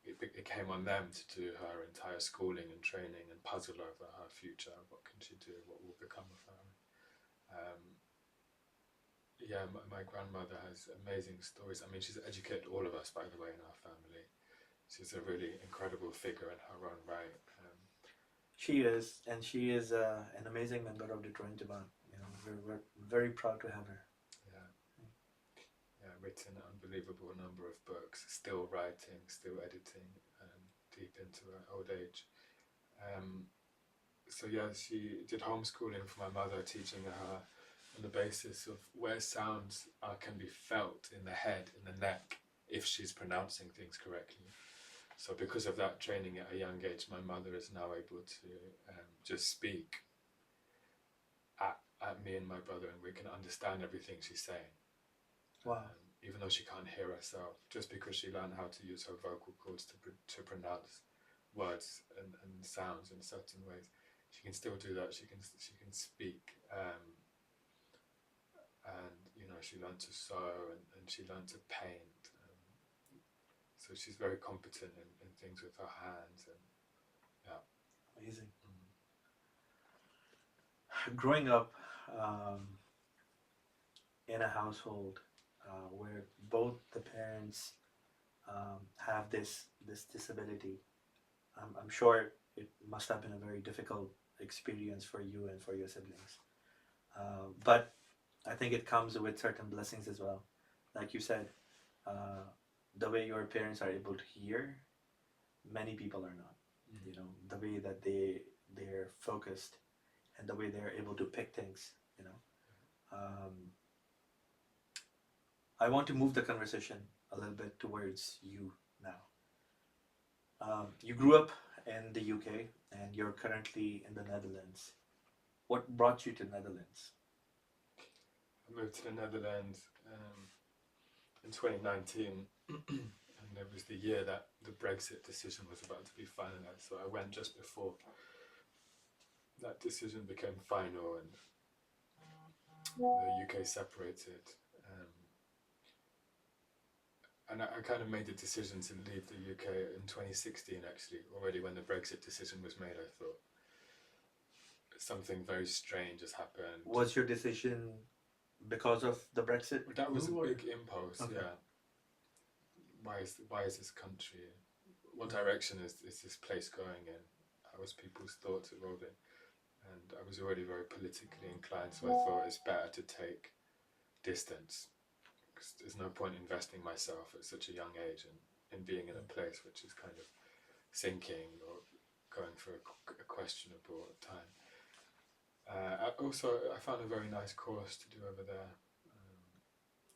S2: it came on them to do her entire schooling and training and puzzle over her future. What can she do? What will become of her? My grandmother has amazing stories. I mean, she's educated all of us, by the way, in our family. She's a really incredible figure in her own right.
S1: She is, and she is an amazing member of the Detroit Divan. You know, we're very proud to have her.
S2: Written an unbelievable number of books, still writing, still editing, deep into her old age. She did homeschooling for my mother, teaching her on the basis of where sounds can be felt in the head, in the neck, if she's pronouncing things correctly. So because of that training at a young age, my mother is now able to just speak at me and my brother, and we can understand everything she's saying.
S1: Wow.
S2: Even though she can't hear herself, just because she learned how to use her vocal cords to pronounce words and sounds in certain ways, she can still do that. She can speak, and you know, she learned to sew and she learned to paint. So she's very competent in things with her hands, and
S1: amazing. Growing up in a household where both the parents have this disability, I'm sure it must have been a very difficult experience for you and for your siblings. But I think it comes with certain blessings as well. Like you said, the way your parents are able to hear, many people are not. You know, the way that they're focused and the way they're able to pick things, you know. I want to move the conversation a little bit towards you now. You grew up in the UK and you're currently in the Netherlands. What brought you to Netherlands?
S2: I moved to the Netherlands in 2019, and it was the year that the Brexit decision was about to be finalised. So I went just before that decision became final and the UK separated. And I kind of made the decision to leave the UK in 2016, actually. Already when the Brexit decision was made, I thought something very strange has happened.
S1: Was your decision because of the Brexit?
S2: That was
S1: move,
S2: a big impulse,
S1: Okay.
S2: yeah. Why is this country, what direction is this place going in? How was people's thoughts evolving? And I was already very politically inclined, so I thought it's better to take distance. Because there's no point investing myself at such a young age and being in a place which is kind of sinking or going through a questionable time. I found a very nice course to do over there.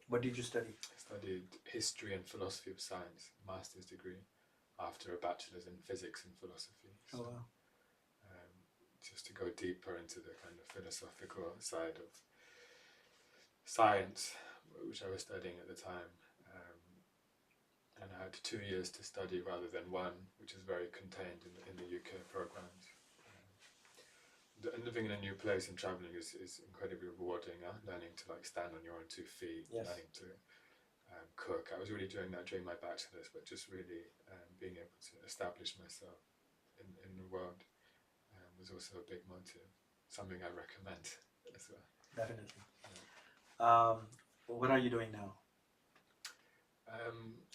S1: What did you study?
S2: I studied history and philosophy of science, master's degree, after a bachelor's in physics and philosophy.
S1: Oh, wow.
S2: Just to go deeper into the kind of philosophical side of science, which I was studying at the time. And I had 2 years to study rather than one, which is very contained in the UK programs. And living in a new place and travelling is incredibly rewarding. Learning to stand on your own 2 feet,
S1: Yes.
S2: learning to cook. I was really doing that during my bachelor's, but just really being able to establish myself in the world was also a big motive. Something I recommend as well.
S1: Definitely. What are you doing now?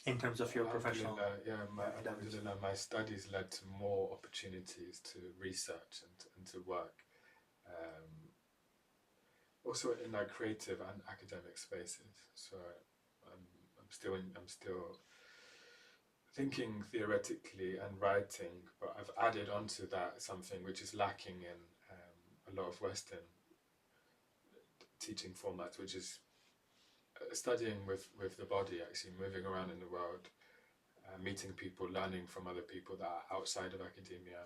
S1: In terms of your professional endeavors?
S2: My studies led to more opportunities to research and to work. Also in creative and academic spaces. So I'm still thinking theoretically and writing, but I've added onto that something which is lacking in a lot of Western teaching formats, which is studying with the body, actually moving around in the world, meeting people, learning from other people that are outside of academia,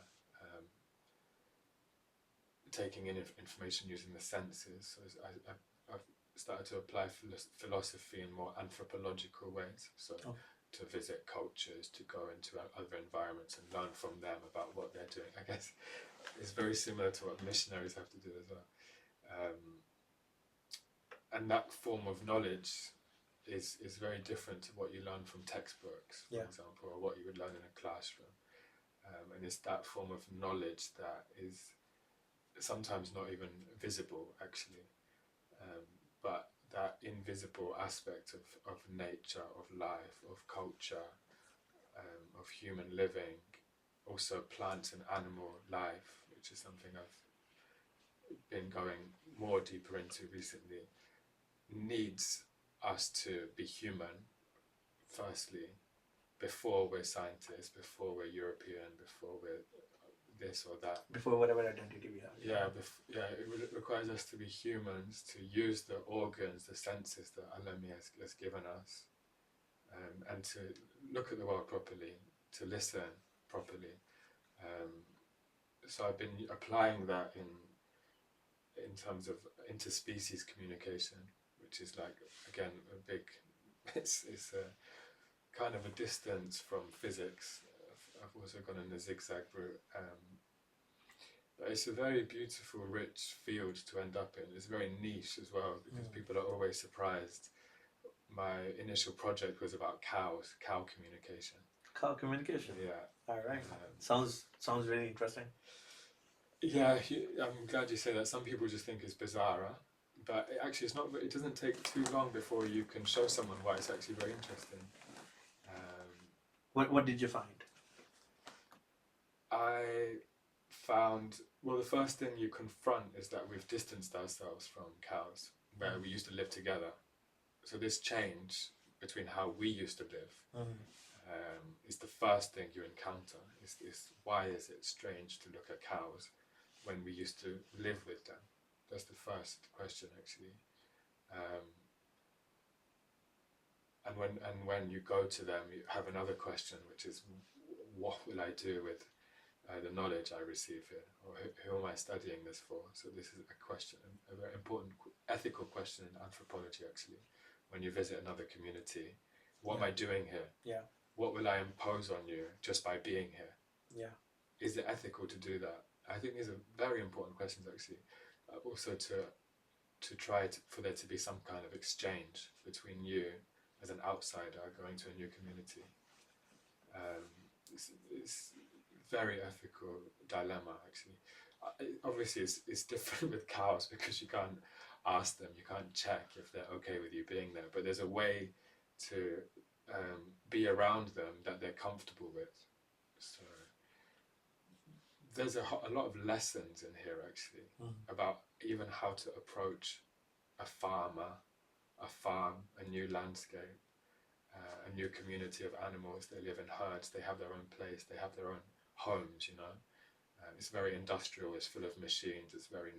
S2: taking in information using the senses. So I've started to apply philosophy in more anthropological ways. So to visit cultures, to go into other environments and learn from them about what they're doing. I guess it's very similar to what missionaries have to do as well. And that form of knowledge is very different to what you learn from textbooks, for example, or what you would learn in a classroom. And it's that form of knowledge that is sometimes not even visible, actually. But that invisible aspect of nature, of life, of culture, of human living, also plant and animal life, which is something I've been going more deeper into recently, needs us to be human, firstly, before we're scientists, before we're European, before we're this or that.
S1: Before whatever identity we have.
S2: It requires us to be humans, to use the organs, the senses that Allah has given us, and to look at the world properly, to listen properly. So I've been applying that in terms of interspecies communication, which is again a big, it's a kind of a distance from physics. I've also gone in the zigzag route. But it's a very beautiful, rich field to end up in. It's very niche as well, because people are always surprised. My initial project was about cows, cow communication.
S1: Cow communication?
S2: Yeah.
S1: All right. Sounds really interesting.
S2: Yeah, I'm glad you say that. Some people just think it's bizarre, but actually it's not. It doesn't take too long before you can show someone why it's actually very interesting.
S1: What did you find?
S2: I found, the first thing you confront is that we've distanced ourselves from cows, where we used to live together. So this change between how we used to live is the first thing you encounter. Is why is it strange to look at cows when we used to live with them? That's the first question, actually. And when you go to them, you have another question, which is, what will I do with the knowledge I receive here, or who am I studying this for? So this is a question, a very important ethical question in anthropology, actually. When you visit another community, what am I doing here?
S1: Yeah.
S2: What will I impose on you just by being here?
S1: Yeah.
S2: Is it ethical to do that? I think these are very important questions, actually. Also to try for there to be some kind of exchange between you as an outsider going to a new community. It's very ethical dilemma, actually. Obviously, it's different with cows because you can't ask them, you can't check if they're okay with you being there, but there's a way to be around them that they're comfortable with. So there's a lot of lessons in here, actually, about even how to approach a farmer, a farm, a new landscape, a new community of animals. They live in herds, they have their own place, they have their own homes, you know. It's very industrial, it's full of machines, it's very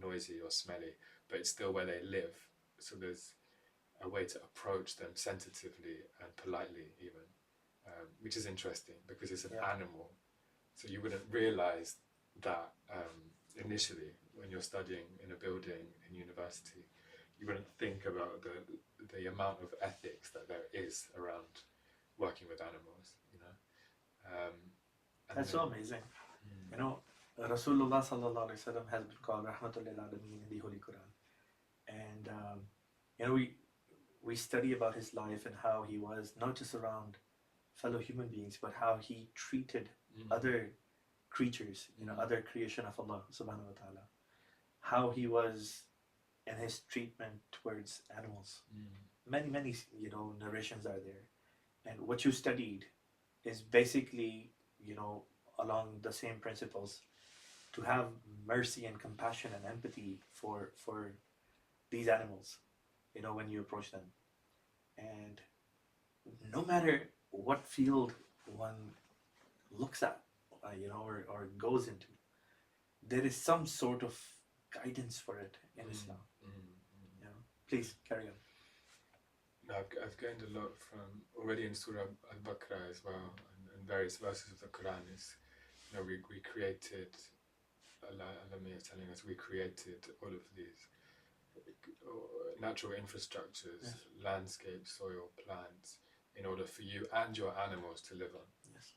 S2: noisy or smelly, but it's still where they live. So there's a way to approach them sensitively and politely even, which is interesting because it's an animal. So you wouldn't realize that initially when you're studying in a building in university. You wouldn't think about the amount of ethics that there is around working with animals, you know.
S1: That's so amazing. You know, Rasulullah sallallahu alaihi wasallam has been called Rahmatul lil Alameen in the Holy Quran, and you know, we study about his life and how he was not just around fellow human beings, but how he treated other creatures, you know, other creation of Allah subhanahu wa ta'ala, how he was in his treatment towards animals. Many, you know, narrations are there. And what you studied is basically, you know, along the same principles, to have mercy and compassion and empathy for these animals, you know, when you approach them. And no matter what field one looks at, you know, or goes into, there is some sort of guidance for it in Islam. You know, please carry on.
S2: I've gained a lot from already in Surah Al-Baqarah as well, and various verses of the Quran. Is, you know, we created, Allah is telling us, we created all of these natural infrastructures, landscape, soil, plants, in order for you and your animals to live on.
S1: Yes.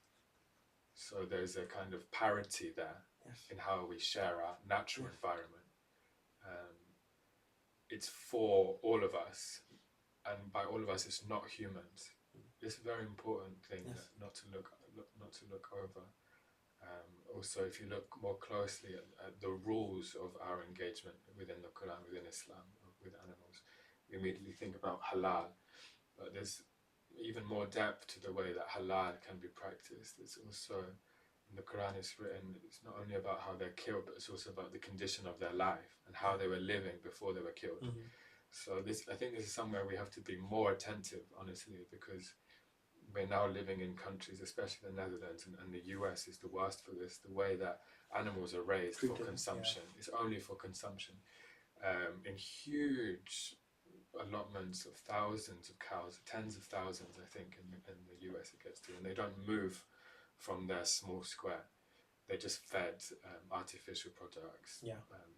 S2: So there's a kind of parity there in how we share our natural environment. It's for all of us, and by all of us, it's not humans. It's a very important thing not to look over. Also, if you look more closely at the rules of our engagement within the Quran, within Islam, with animals, we immediately think about halal. But there's even more depth to the way that halal can be practiced. It's also, in the Quran it's written, it's not only about how they're killed, but it's also about the condition of their life and how they were living before they were killed. So I think this is somewhere we have to be more attentive, honestly, because we're now living in countries, especially the Netherlands and the US is the worst for this, the way that animals are raised for consumption. It's only for consumption. In huge allotments of thousands of cows, tens of thousands, I think, in the US it gets to, and they don't move from their small square. They're just fed artificial products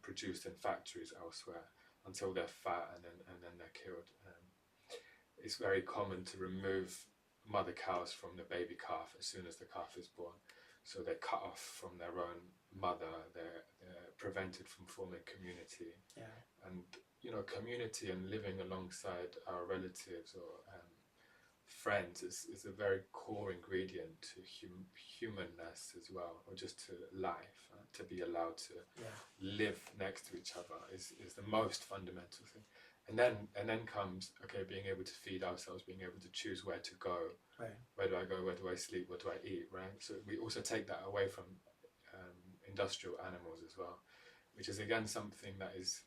S2: produced in factories elsewhere until they're fat, and then they're killed. It's very common to remove mother cows from the baby calf as soon as the calf is born. So they're cut off from their own mother, they're prevented from forming community. And, you know, community and living alongside our relatives or friends is a very core ingredient to humanness as well, or just to life. To be allowed to live next to each other is the most fundamental thing. And then comes, okay, being able to feed ourselves, being able to choose where to go. Where do I go? Where do I sleep? What do I eat? Right? So we also take that away from industrial animals as well, which is again something that is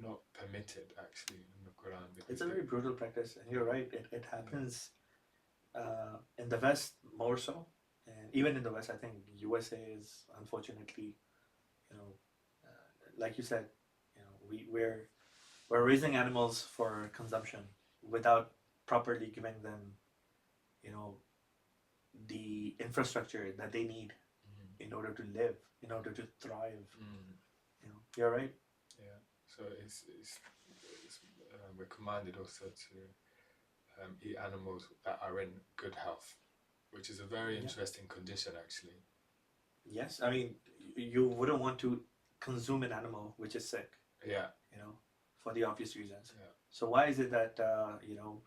S2: not permitted actually in the Quran.
S1: It's a very brutal practice, and you're right. It happens in the West more so, and even in the West, I think USA is unfortunately, you know, like you said, you know, we're raising animals for consumption without properly giving them, you know, the infrastructure that they need in order to live, in order to thrive.
S2: Mm.
S1: You know, you're right.
S2: Yeah. So we're commanded also to eat animals that are in good health, which is a very interesting condition, actually.
S1: Yes, I mean, you wouldn't want to consume an animal which is sick.
S2: Yeah.
S1: You know, for the obvious reasons.
S2: Yeah.
S1: So why is it that you know,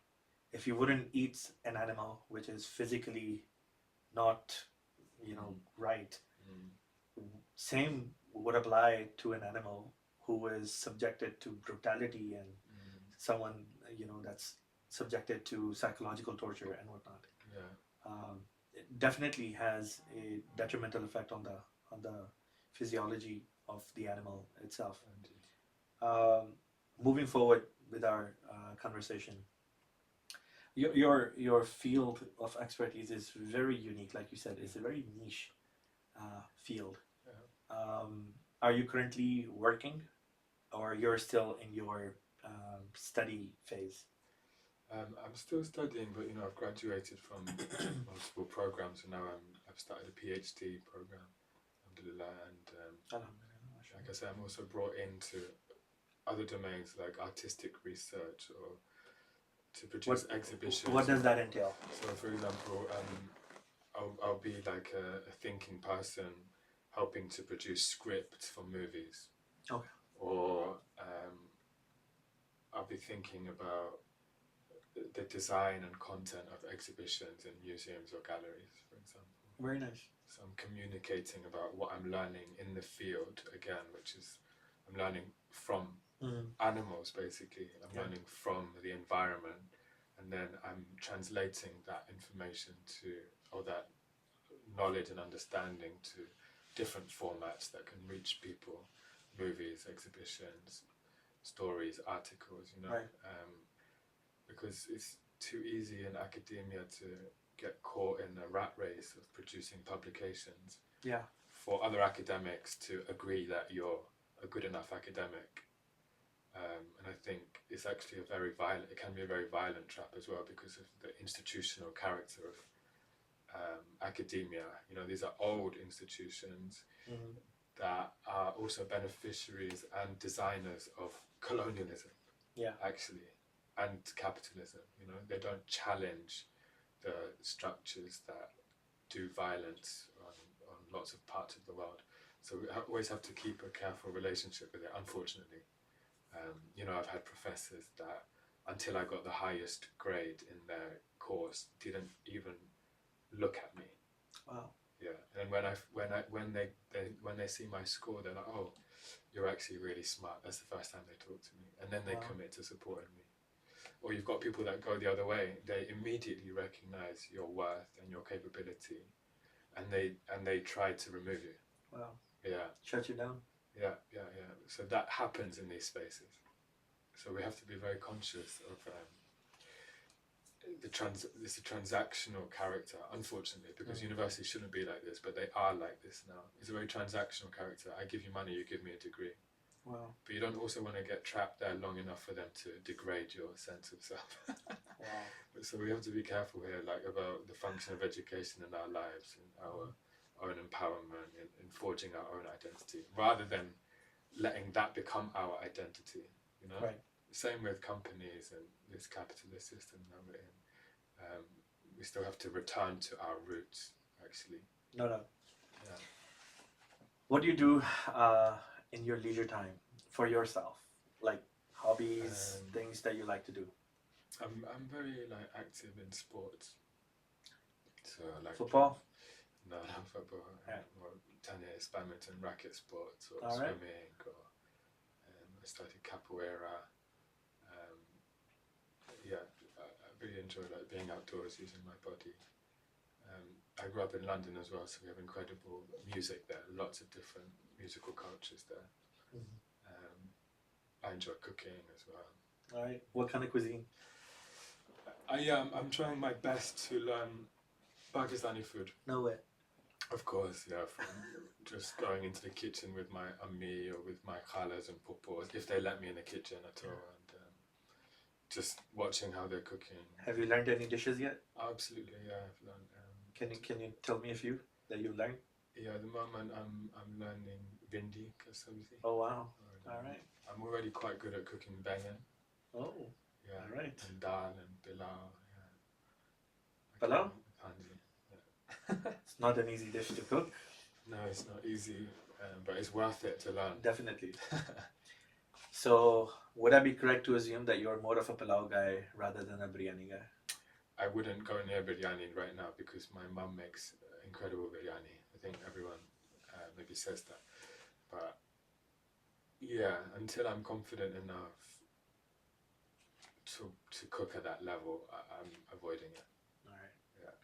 S1: if you wouldn't eat an animal which is physically not, you know, right, same would apply to an animal who is subjected to brutality and someone, you know, that's subjected to psychological torture and whatnot.
S2: Yeah.
S1: It definitely has a detrimental effect on the physiology of the animal itself.
S2: Indeed.
S1: Moving forward with our conversation, your field of expertise is very unique. Like you said, it's a very niche field.
S2: Yeah.
S1: Are you currently working, or you're still in your study phase?
S2: I'm still studying, but you know, I've graduated from multiple programs, and now I've started a PhD program, alhamdulillah, and like I said, I'm also brought into other domains like artistic research or to produce exhibitions.
S1: What does that entail?
S2: So, for example, I'll be like a thinking person, helping to produce scripts for movies.
S1: Okay.
S2: Or I'll be thinking about the design and content of exhibitions in museums or galleries, for example.
S1: Very nice.
S2: So I'm communicating about what I'm learning in the field, again, which is I'm learning from animals, basically. I'm learning from the environment, and then I'm translating that information or that knowledge and understanding to different formats that can reach people, movies, exhibitions, stories, articles, you know.
S1: Right.
S2: Because it's too easy in academia to get caught in a rat race of producing publications for other academics to agree that you're a good enough academic. And I think it's actually it can be a very violent trap as well, because of the institutional character of academia. You know, these are old institutions that are also beneficiaries and designers of colonialism, actually, and capitalism. You know, they don't challenge the structures that do violence on lots of parts of the world. So we always have to keep a careful relationship with it, unfortunately. You know, I've had professors that, until I got the highest grade in their course, didn't even look at me.
S1: Wow.
S2: Yeah, and when they see my score, they're like, "Oh, you're actually really smart." That's the first time they talk to me, and then they commit to supporting me. Or you've got people that go the other way; they immediately recognize your worth and your capability, and they try to remove you.
S1: Wow.
S2: Yeah.
S1: Shut you down.
S2: Yeah. So that happens in these spaces. So we have to be very conscious of it's a transactional character, unfortunately, because universities shouldn't be like this, but they are like this now. It's a very transactional character. I give you money, you give me a degree.
S1: Wow.
S2: But you don't also want to get trapped there long enough for them to degrade your sense of self.
S1: Wow.
S2: So we have to be careful here, like, about the function of education in our lives and our own empowerment in forging our own identity, rather than letting that become our identity, you know?
S1: Right.
S2: Same with companies and this capitalist system that we're in. We still have to return to our roots, actually.
S1: No.
S2: Yeah.
S1: What do you do in your leisure time for yourself? Like hobbies, things that you like to do?
S2: I'm very active in sports. So like
S1: football?
S2: No, not football.
S1: Yeah.
S2: Or tennis, badminton, racket sports, or
S1: All right.
S2: swimming, or I started capoeira. I really enjoy being outdoors, using my body. I grew up in London as well, so we have incredible music there, lots of different musical cultures there. I enjoy cooking as well.
S1: All right. What kind of cuisine?
S2: I'm trying my best to learn Pakistani food.
S1: No way.
S2: Of course, yeah. From just going into the kitchen with my ammi or with my khalas and pupos, if they let me in the kitchen at all, and just watching how they're cooking.
S1: Have you learned any dishes yet?
S2: Absolutely, yeah. I've learned.
S1: Can you tell me a few that you learned?
S2: Yeah, at the moment I'm learning Vindi Kasabzi.
S1: Oh wow! All right.
S2: I'm already quite good at cooking bangan.
S1: Oh,
S2: Yeah.
S1: all right.
S2: And dal and pilau. Yeah.
S1: Pilau?
S2: Kanji.
S1: It's not an easy dish to cook.
S2: No, it's not easy, but it's worth it to learn.
S1: Definitely. So, would I be correct to assume that you're more of a pilau guy rather than a biryani guy?
S2: I wouldn't go near biryani right now because my mum makes incredible biryani. I think everyone maybe says that. But yeah, until I'm confident enough to cook at that level, I'm avoiding it.
S1: All right.
S2: Yeah.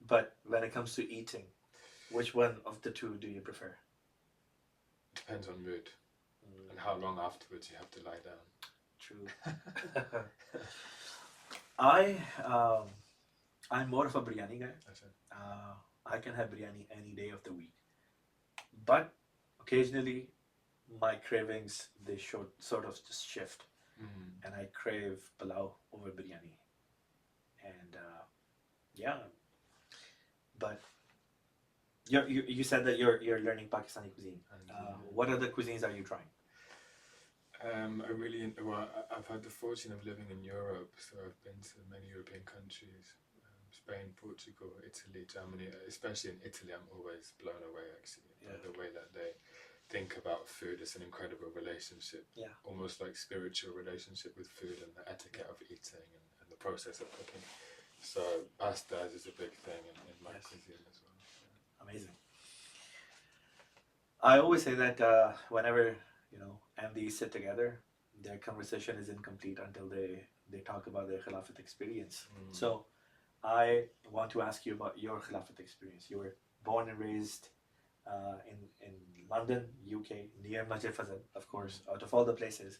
S1: But when it comes to eating, which one of the two do you prefer?
S2: Depends on mood and how long afterwards you have to lie down.
S1: True. I'm more of a biryani guy. I can have biryani any day of the week, but occasionally my cravings they sort of just shift, and I crave pilau over biryani, and yeah. But you said that you're learning Pakistani cuisine. What other cuisines are you trying?
S2: I've had the fortune of living in Europe, so I've been to many European countries. Spain, Portugal, Italy, Germany. Especially in Italy, I'm always blown away actually by the way that they think about food. It's an incredible relationship, almost like spiritual relationship with food and the etiquette of eating and the process of cooking. So pasta is a big thing in my cuisine as well. Yeah.
S1: Amazing. I always say that whenever MDs sit together, their conversation is incomplete until they talk about their Khilafat experience. So I want to ask you about your Khilafat experience. You were born and raised in London, UK, near Masjid Fazal, of course. Out of all the places,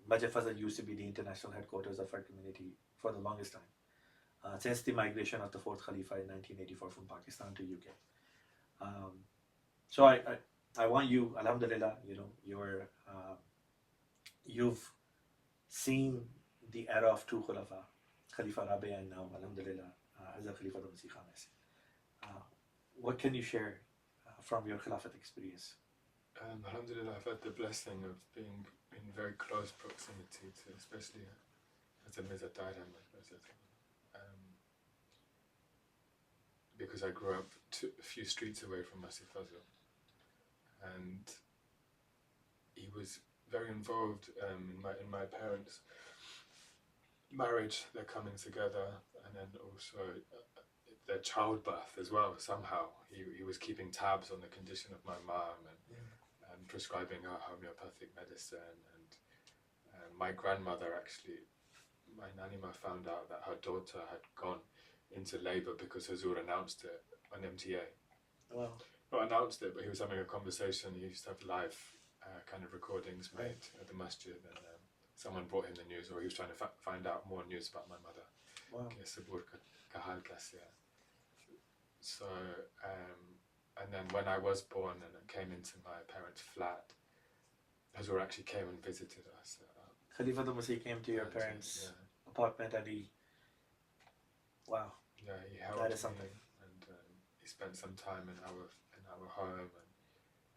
S1: Masjid Fazal used to be the international headquarters of our community for the longest time, since the migration of the fourth Khalifa in 1984 from Pakistan to UK. So I want you, alhamdulillah, you've seen the era of two Khalifa, Khalifa Rabi and now, alhamdulillah, Hazrat Khalifa Masih Khamis. What can you share from your Khilafat experience?
S2: Alhamdulillah, I've had the blessing of being in very close proximity to, especially Hazrat Mirza Dairam, because I grew up a few streets away from Masjid Fazal, and he was very involved in my parents' marriage, their coming together, and then also their childbirth as well. Somehow he was keeping tabs on the condition of my mom and prescribing her homeopathic medicine. And my grandmother actually, my nanima, found out that her daughter had gone into labour because Hazur announced it on MTA.
S1: Wow.
S2: Not announced it, but he was having a conversation. He used to have live kind of recordings made at the masjid, and someone brought him the news, or he was trying to find out more news about my mother.
S1: Wow.
S2: So, and then when I was born and I came into my parents' flat, Hazur actually came and visited us.
S1: Khalifa Masih came to your parents' apartment and he... Wow.
S2: Yeah, he held
S1: that is
S2: me,
S1: something.
S2: And he spent some time in our home, and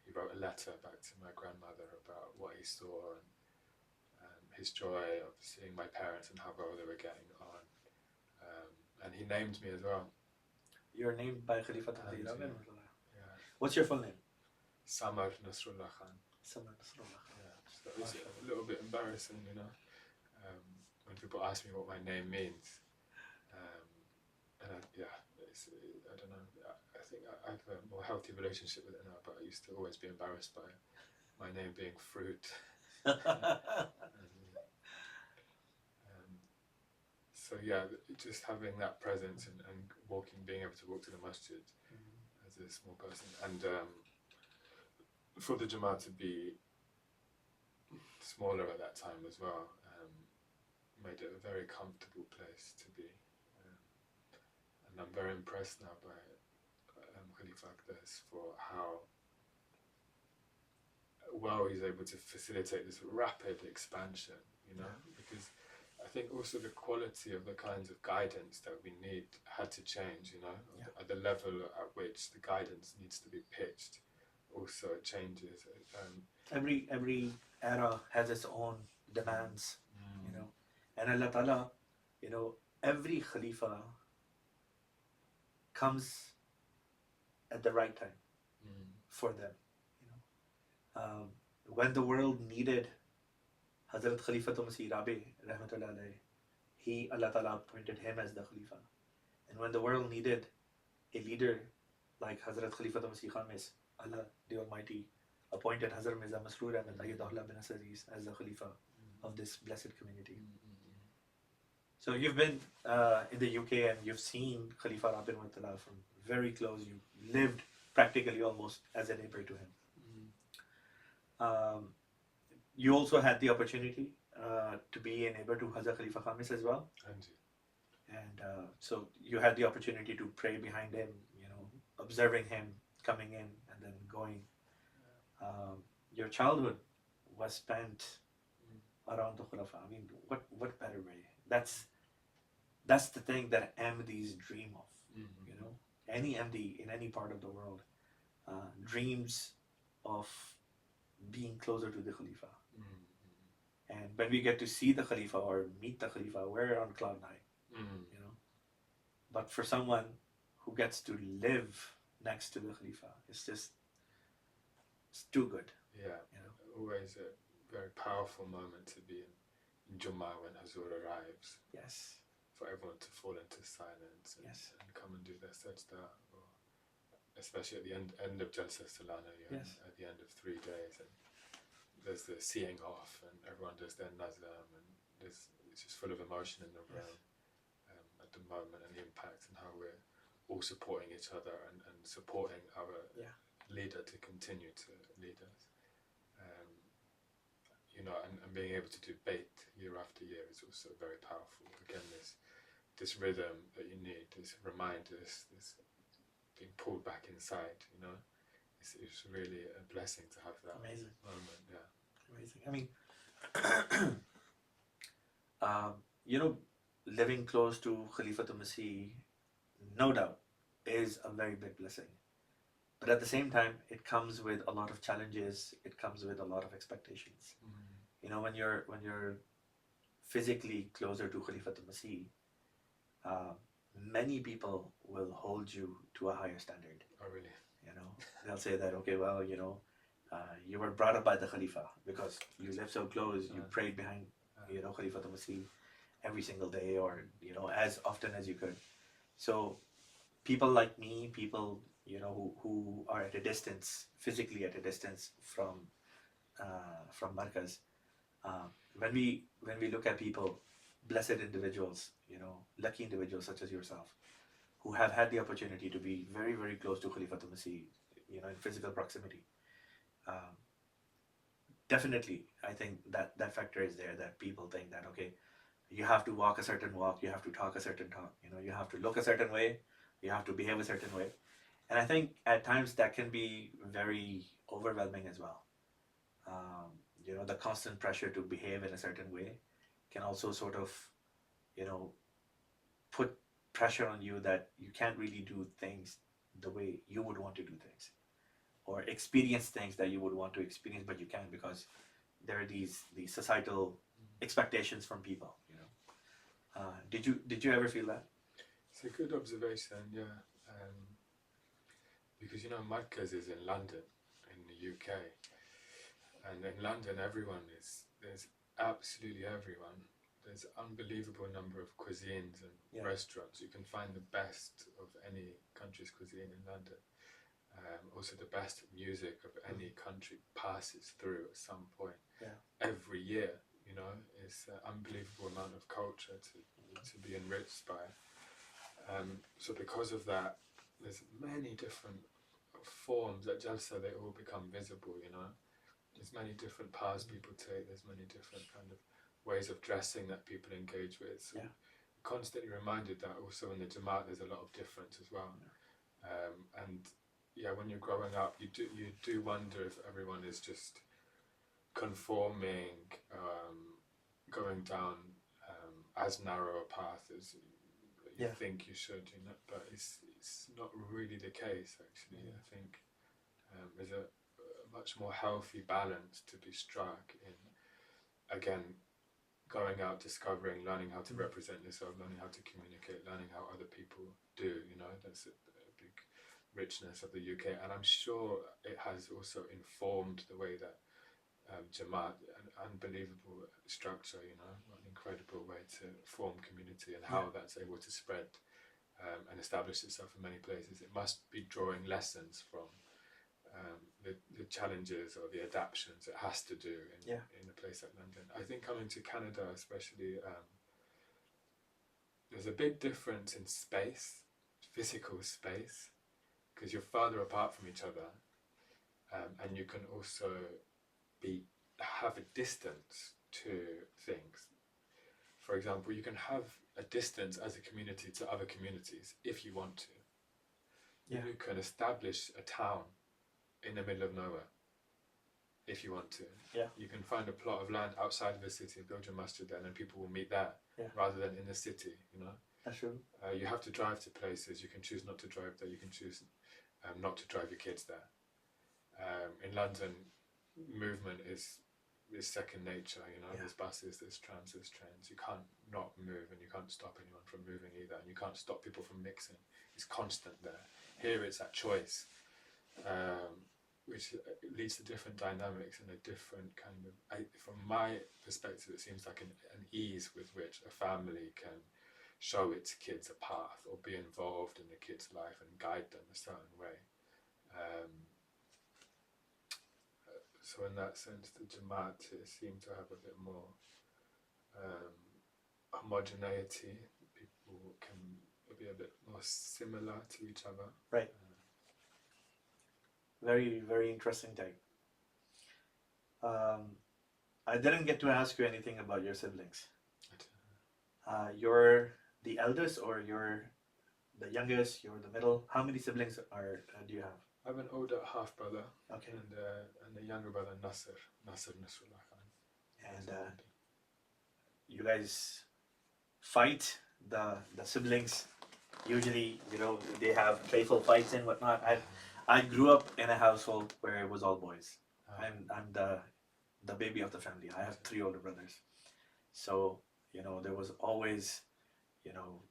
S2: he wrote a letter back to my grandmother about what he saw and his joy of seeing my parents and how well they were getting on. And he named me as well.
S1: You're named by Khalifa Masih.
S2: Yeah.
S1: What's your full name?
S2: Samar Nasrullah Khan.
S1: Samar Nasrullah Khan.
S2: Yeah, so it's a little bit embarrassing, when people ask me what my name means. And I don't know. I think I have a more healthy relationship with it now, but I used to always be embarrassed by my name being fruit. So yeah, just having that presence and being able to walk to the masjid as a small person, and for the Jamaat to be smaller at that time as well, made it a very comfortable place to be. And I'm very impressed now by Khalifa Akdas for how well he's able to facilitate this rapid expansion, because I think also the quality of the kinds of guidance that we need had to change, you know, at the level at which the guidance needs to be pitched also changes.
S1: Every era has its own demands, you know, and Allah Ta'ala, you know, every Khalifa comes at the right time for them, you know. When the world needed Hazrat Khalifatul Masih Rabi Rahmatullah alayhi, Allah Ta'ala appointed him as the Khalifa. And when the world needed a leader like Hazrat Khalifatul Masih Khamis, Allah the Almighty appointed Hazrat Mirza Masroor Ahmad Ayyadullah bin Aziz as the Khalifa of this blessed community. So you've been in the UK and you've seen Khalifa Rabi Rahmatullah from very close. You lived practically almost as a neighbor to him. You also had the opportunity to be a neighbor to Hazrat Khalifa Khamis as well. And so you had the opportunity to pray behind him, you know, observing him coming in and then going. Your childhood was spent around the Khulafa. I mean, what better way? That's the thing that Ahmadis dream of, you know. Any Ahmadi in any part of the world dreams of being closer to the Khalifa. And when we get to see the Khalifa or meet the Khalifa, we're on cloud nine, you know. But for someone who gets to live next to the Khalifa, it's too good.
S2: Yeah, you know? Always a very powerful moment to be in Jummah when Hazur arrives.
S1: Yes.
S2: For everyone to fall into silence and come and do their sajda, or especially at the end of Jalsa Salana, at the end of 3 days, and there's the seeing off, and everyone does their nazam, and it's just full of emotion in the room at the moment, and the impact and how we're all supporting each other and supporting our leader to continue to lead us. You know, and being able to do bait year after year is also very powerful. Again, this rhythm that you need, this reminders, this being pulled back inside, you know. It's really a blessing to have that moment. Yeah,
S1: amazing. I mean, you know, living close to Khalifatul Masih, no doubt, is a very big blessing. But at the same time, it comes with a lot of challenges. It comes with a lot of expectations. You know, when you're physically closer to Khalifatul Masih, many people will hold you to a higher standard.
S2: Oh, really?
S1: You know, they'll say that, okay, well, you know, you were brought up by the Khalifa because you live so close, you prayed behind, you know, Khalifatul Masih every single day, or, you know, as often as you could. So people like me, people, you know, who are at a distance, physically at a distance from Markaz, when we look at people, blessed individuals, you know, lucky individuals such as yourself, who have had the opportunity to be very, very close to Khalifatul Masih, you know, in physical proximity, definitely, I think that factor is there, that people think that, okay, you have to walk a certain walk, you have to talk a certain talk, you know, you have to look a certain way, you have to behave a certain way. And I think at times that can be very overwhelming as well. You know, the constant pressure to behave in a certain way can also sort of, you know, put pressure on you that you can't really do things the way you would want to do things, or experience things that you would want to experience, but you can't because there are these societal expectations from people, you know. Did you ever feel that?
S2: It's a good observation, yeah. Because, you know, Markaz is in London, in the UK. And in London, there's absolutely everyone. There's an unbelievable number of cuisines and restaurants. You can find the best of any country's cuisine in London. Also, the best music of any country passes through at some point. Every year, you know, it's an unbelievable amount of culture to be enriched by. So because of that, there's many different forms at Jalsa, they all become visible, you know. There's many different paths people take, there's many different kind of ways of dressing that people engage with. So constantly reminded that also in the Jamaat there's a lot of difference as well. And when you're growing up, you do wonder if everyone is just conforming, going down as narrow a path as you
S1: Yeah.
S2: think you should, you know, but it's not really the case, actually. I think there's a much more healthy balance to be struck in, again, going out, discovering, learning how to represent yourself, learning how to communicate, learning how other people do, you know. That's a big richness of the UK, and I'm sure it has also informed the way that Jamaat, an unbelievable structure, you know, an incredible way to form community, and how that's able to spread and establish itself in many places. It must be drawing lessons from the challenges or the adaptations it has to do in a place like London. I think coming to Canada especially, there's a big difference in space, physical space, because you're farther apart from each other, and you can also have a distance to things. For example, you can have a distance as a community to other communities if you want to. You can establish a town in the middle of nowhere if you want to. You can find a plot of land outside of the city, build your masjid there, and then people will meet there rather than in the city, you know.
S1: That's true.
S2: You have to drive to places. You can choose not to drive there. You can choose not to drive your kids there. In London, movement is second nature, you know. There's buses, there's trams, there's trains. You can't not move, and you can't stop anyone from moving either, and you can't stop people from mixing. It's constant there. Here it's at choice, which leads to different dynamics and a different kind of, from my perspective, it seems like an ease with which a family can show its kids a path or be involved in the kid's life and guide them a certain way. So in that sense, the Jamaat seem to have a bit more homogeneity. People can be a bit more similar to each other.
S1: Right. Very, very interesting take. I didn't get to ask you anything about your siblings. You're the eldest, or you're the youngest? You're the middle? How many siblings do you have?
S2: I have an older half brother,
S1: Okay.
S2: and a younger brother, Nasser Nasrullah Khan.
S1: And you guys fight, the siblings? Usually, you know, they have playful fights and whatnot. I grew up in a household where it was all boys. I'm the baby of the family. I have 3 older brothers. So, you know, there was always, you know,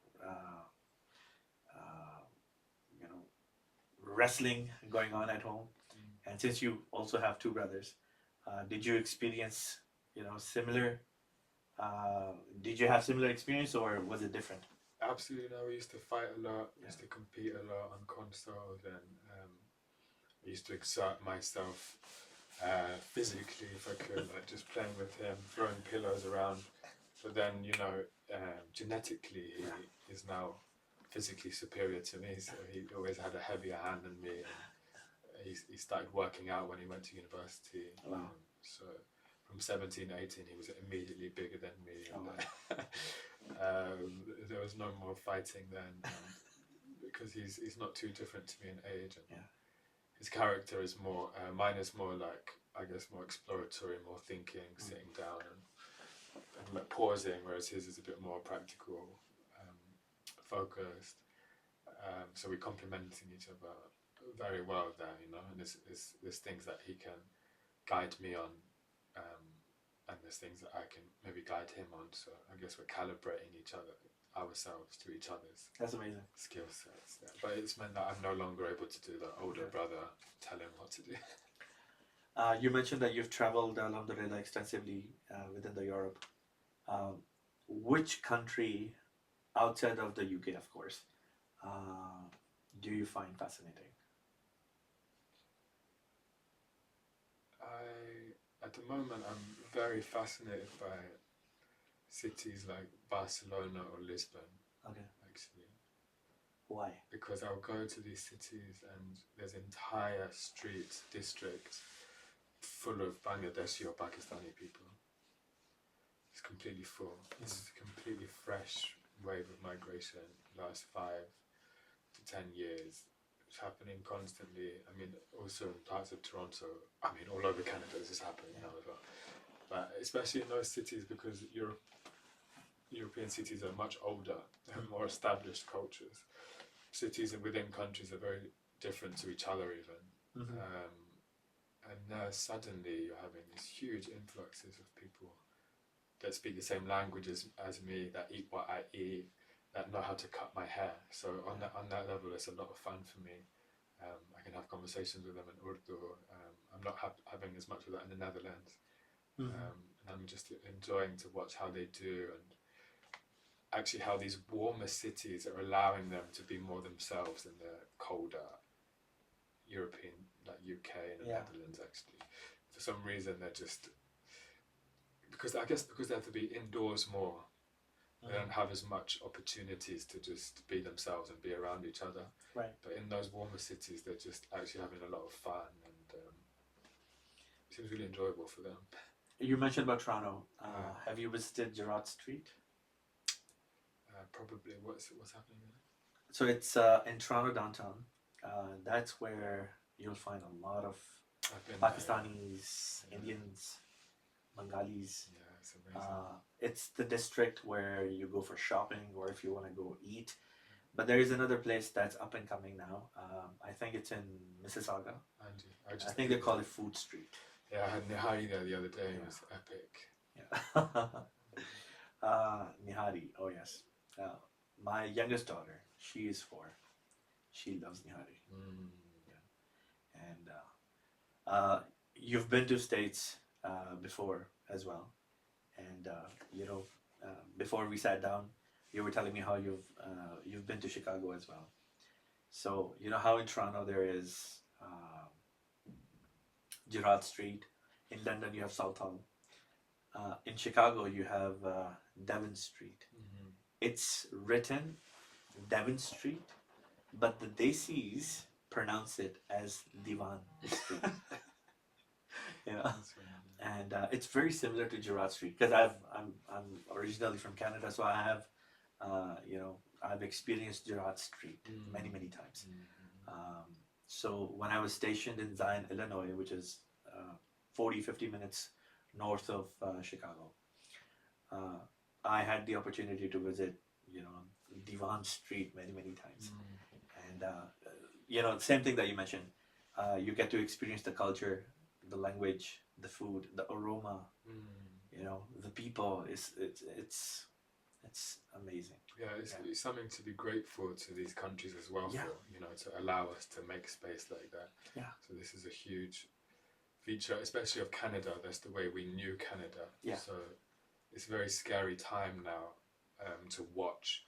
S1: wrestling going on at home. And since you also have 2 brothers, did you experience, you know, similar? Did you have similar experience, or was it different?
S2: Absolutely no. We used to fight a lot. We used to compete a lot on consoles, and I used to exert myself physically if I could, like just playing with him, throwing pillows around. But then, you know, genetically he is now physically superior to me, so he always had a heavier hand than me. And he started working out when he went to university.
S1: Wow.
S2: So from 17 to 18, he was immediately bigger than me. And, there was no more fighting then, because he's not too different to me in age. And his character is more, mine is more like, I guess, more exploratory, more thinking, sitting down and like pausing, whereas his is a bit more practical, focused. So we're complementing each other very well there, you know, and there's things that he can guide me on, and there's things that I can maybe guide him on. So I guess we're calibrating ourselves to each other's
S1: That's amazing.
S2: skill sets. Yeah. But it's meant that I'm no longer able to do the older brother tell him what to do.
S1: You mentioned that you've traveled, alhamdulillah, extensively within the Europe. Which country outside of the UK, of course, do you find fascinating?
S2: At the moment, I'm very fascinated by cities like Barcelona or Lisbon.
S1: Okay.
S2: Actually.
S1: Why?
S2: Because I'll go to these cities and there's entire streets, districts full of Bangladeshi or Pakistani people. It's completely full. It's a completely fresh wave of migration, last 5 to 10 years. It's happening constantly. I mean, also in parts of Toronto, I mean, all over Canada this is happening now as well. But especially in those cities, because European cities are much older, they have more established cultures. Cities within countries are very different to each other even. And now suddenly you're having these huge influxes of people that speak the same languages as me, that eat what I eat, that know how to cut my hair. So on that level, it's a lot of fun for me. I can have conversations with them in Urdu. I'm not having as much of that in the Netherlands. And I'm just enjoying to watch how they do, and actually how these warmer cities are allowing them to be more themselves in the colder European, like UK and the Netherlands. Actually, for some reason they're just, because I guess because they have to be indoors more, they don't have as much opportunities to just be themselves and be around each other.
S1: Right.
S2: But in those warmer cities, they're just actually having a lot of fun, and it seems really enjoyable for them.
S1: You mentioned about Toronto. Have you visited Gerrard Street?
S2: Probably. What's happening there?
S1: So it's in Toronto downtown. That's where you'll find a lot of Pakistanis, Indians, Bengalis.
S2: Yeah, it's amazing.
S1: It's the district where you go for shopping or if you want to go eat. But there is another place that's up and coming now. I think it's in Mississauga. I think they call it Food Street.
S2: Yeah, I had Nihari there the other day. It was epic.
S1: Yeah. Nihari. Oh yes. My youngest daughter, she is 4. She loves Nihari. Yeah. And you've been to States before as well. And before we sat down, you were telling me how you've been to Chicago as well. So you know how in Toronto there is Gerrard Street. In London you have Southall. In Chicago you have Devon Street. It's written Devon Street, but the Desis pronounce it as Divan Street. And it's very similar to Gerrard Street because I'm originally from Canada, so I have I've experienced Gerrard Street many times. So when I was stationed in Zion, Illinois, which is 40-50 minutes north of Chicago, I had the opportunity to visit Divan Street many times. And same thing that you mentioned, you get to experience the culture, the language, the food, the aroma, the people. It's amazing.
S2: Yeah, it's something to be grateful to these countries as well for, to allow us to make space like that.
S1: Yeah.
S2: So this is a huge feature, especially of Canada. That's the way we knew Canada.
S1: Yeah.
S2: So it's a very scary time now to watch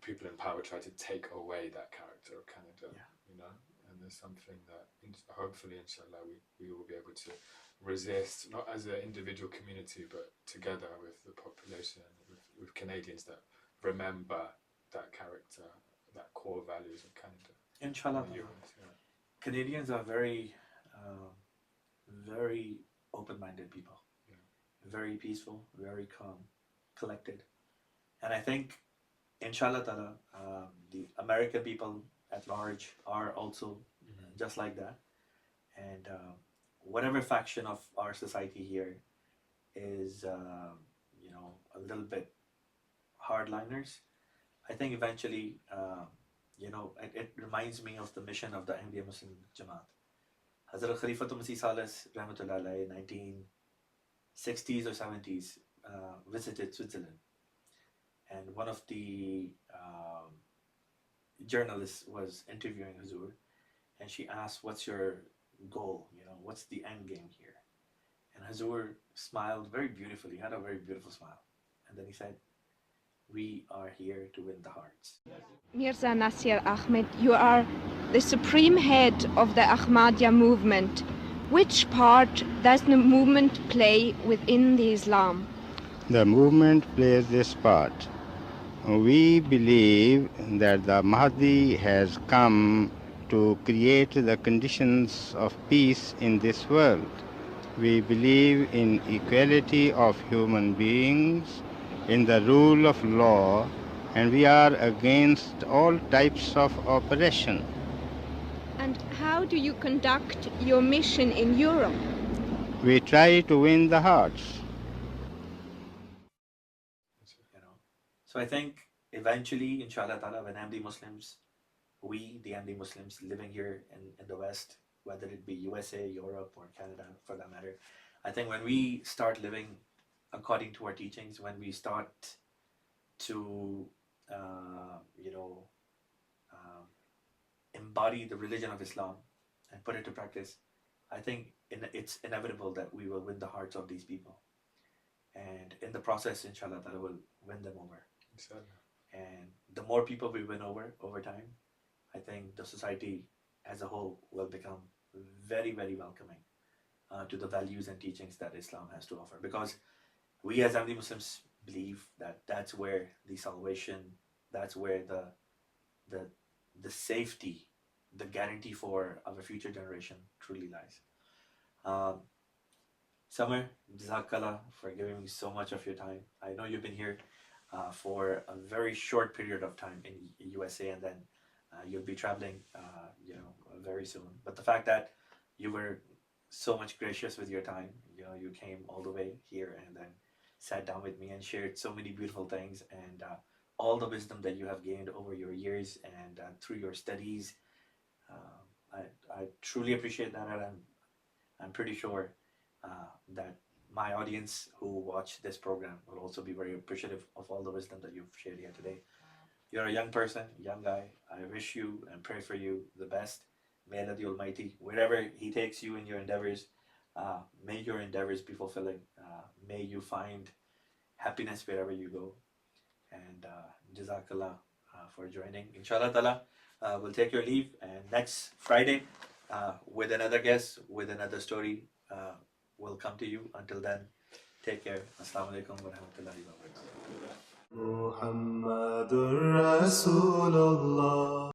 S2: people in power try to take away that character of Canada.
S1: Yeah.
S2: And there's something that hopefully, inshallah, we will be able to resist, not as an individual community, but together with the population, with Canadians that remember that character, that core values of Canada.
S1: Inshallah. Canadians are very open-minded people. Very peaceful, very calm, collected. And I think, inshallah ta'ala, the American people at large are also just like that. And whatever faction of our society here is, a little bit hardliners, I think eventually, it reminds me of the mission of the Ahmadiyya Muslim Jamaat. Hazrat Khalifatul Masih Salis, Rahmatullah alayhi, 1960s or 70s, visited Switzerland. And one of the journalists was interviewing Huzur, and she asked, what's your goal? What's the end game here? And Huzur smiled very beautifully, had a very beautiful smile. And then he said, we are here to win the hearts.
S4: Mirza Nasir Ahmed, you are the supreme head of the Ahmadiyya movement. Which part does the movement play within the Islam?
S5: The movement plays this part. We believe that the Mahdi has come to create the conditions of peace in this world. We believe in equality of human beings, in the rule of law, and we are against all types of oppression.
S4: And how do you conduct your mission in Europe?
S5: We try to win the hearts.
S1: So I think eventually, inshallah ta'ala, when Ahmadi Muslims, we, the Ahmadi Muslims living here in the West, whether it be USA, Europe, or Canada for that matter, I think when we start living according to our teachings, when we start to, embody the religion of Islam and put it to practice, I think it's inevitable that we will win the hearts of these people. And in the process, inshallah ta'ala, will win them over.
S2: Inshallah.
S1: And the more people we win over time, I think the society as a whole will become very, very welcoming to the values and teachings that Islam has to offer. Because we as Ahmadi Muslims believe that that's where the salvation, that's where the safety, the guarantee for our future generation truly lies. Samar, Jazakallah for giving me so much of your time. I know you've been here for a very short period of time in USA, and then you'll be traveling, very soon. But the fact that you were so much gracious with your time, you came all the way here and then sat down with me and shared so many beautiful things, and all the wisdom that you have gained over your years and through your studies. I truly appreciate that, and I'm pretty sure that my audience who watch this program will also be very appreciative of all the wisdom that you've shared here today. You're a young person, young guy. I wish you and pray for you the best. May Allah the Almighty, wherever He takes you in your endeavors, may your endeavors be fulfilling. May you find happiness wherever you go. And Jazakallah for joining. Inshallah ta'ala, we'll take your leave, and next Friday with another guest, with another story, will come to you. Until then, take care. Assalamu alaikum wa rahmatullahi wa barakatuh.
S6: Muhammadur Rasulullah.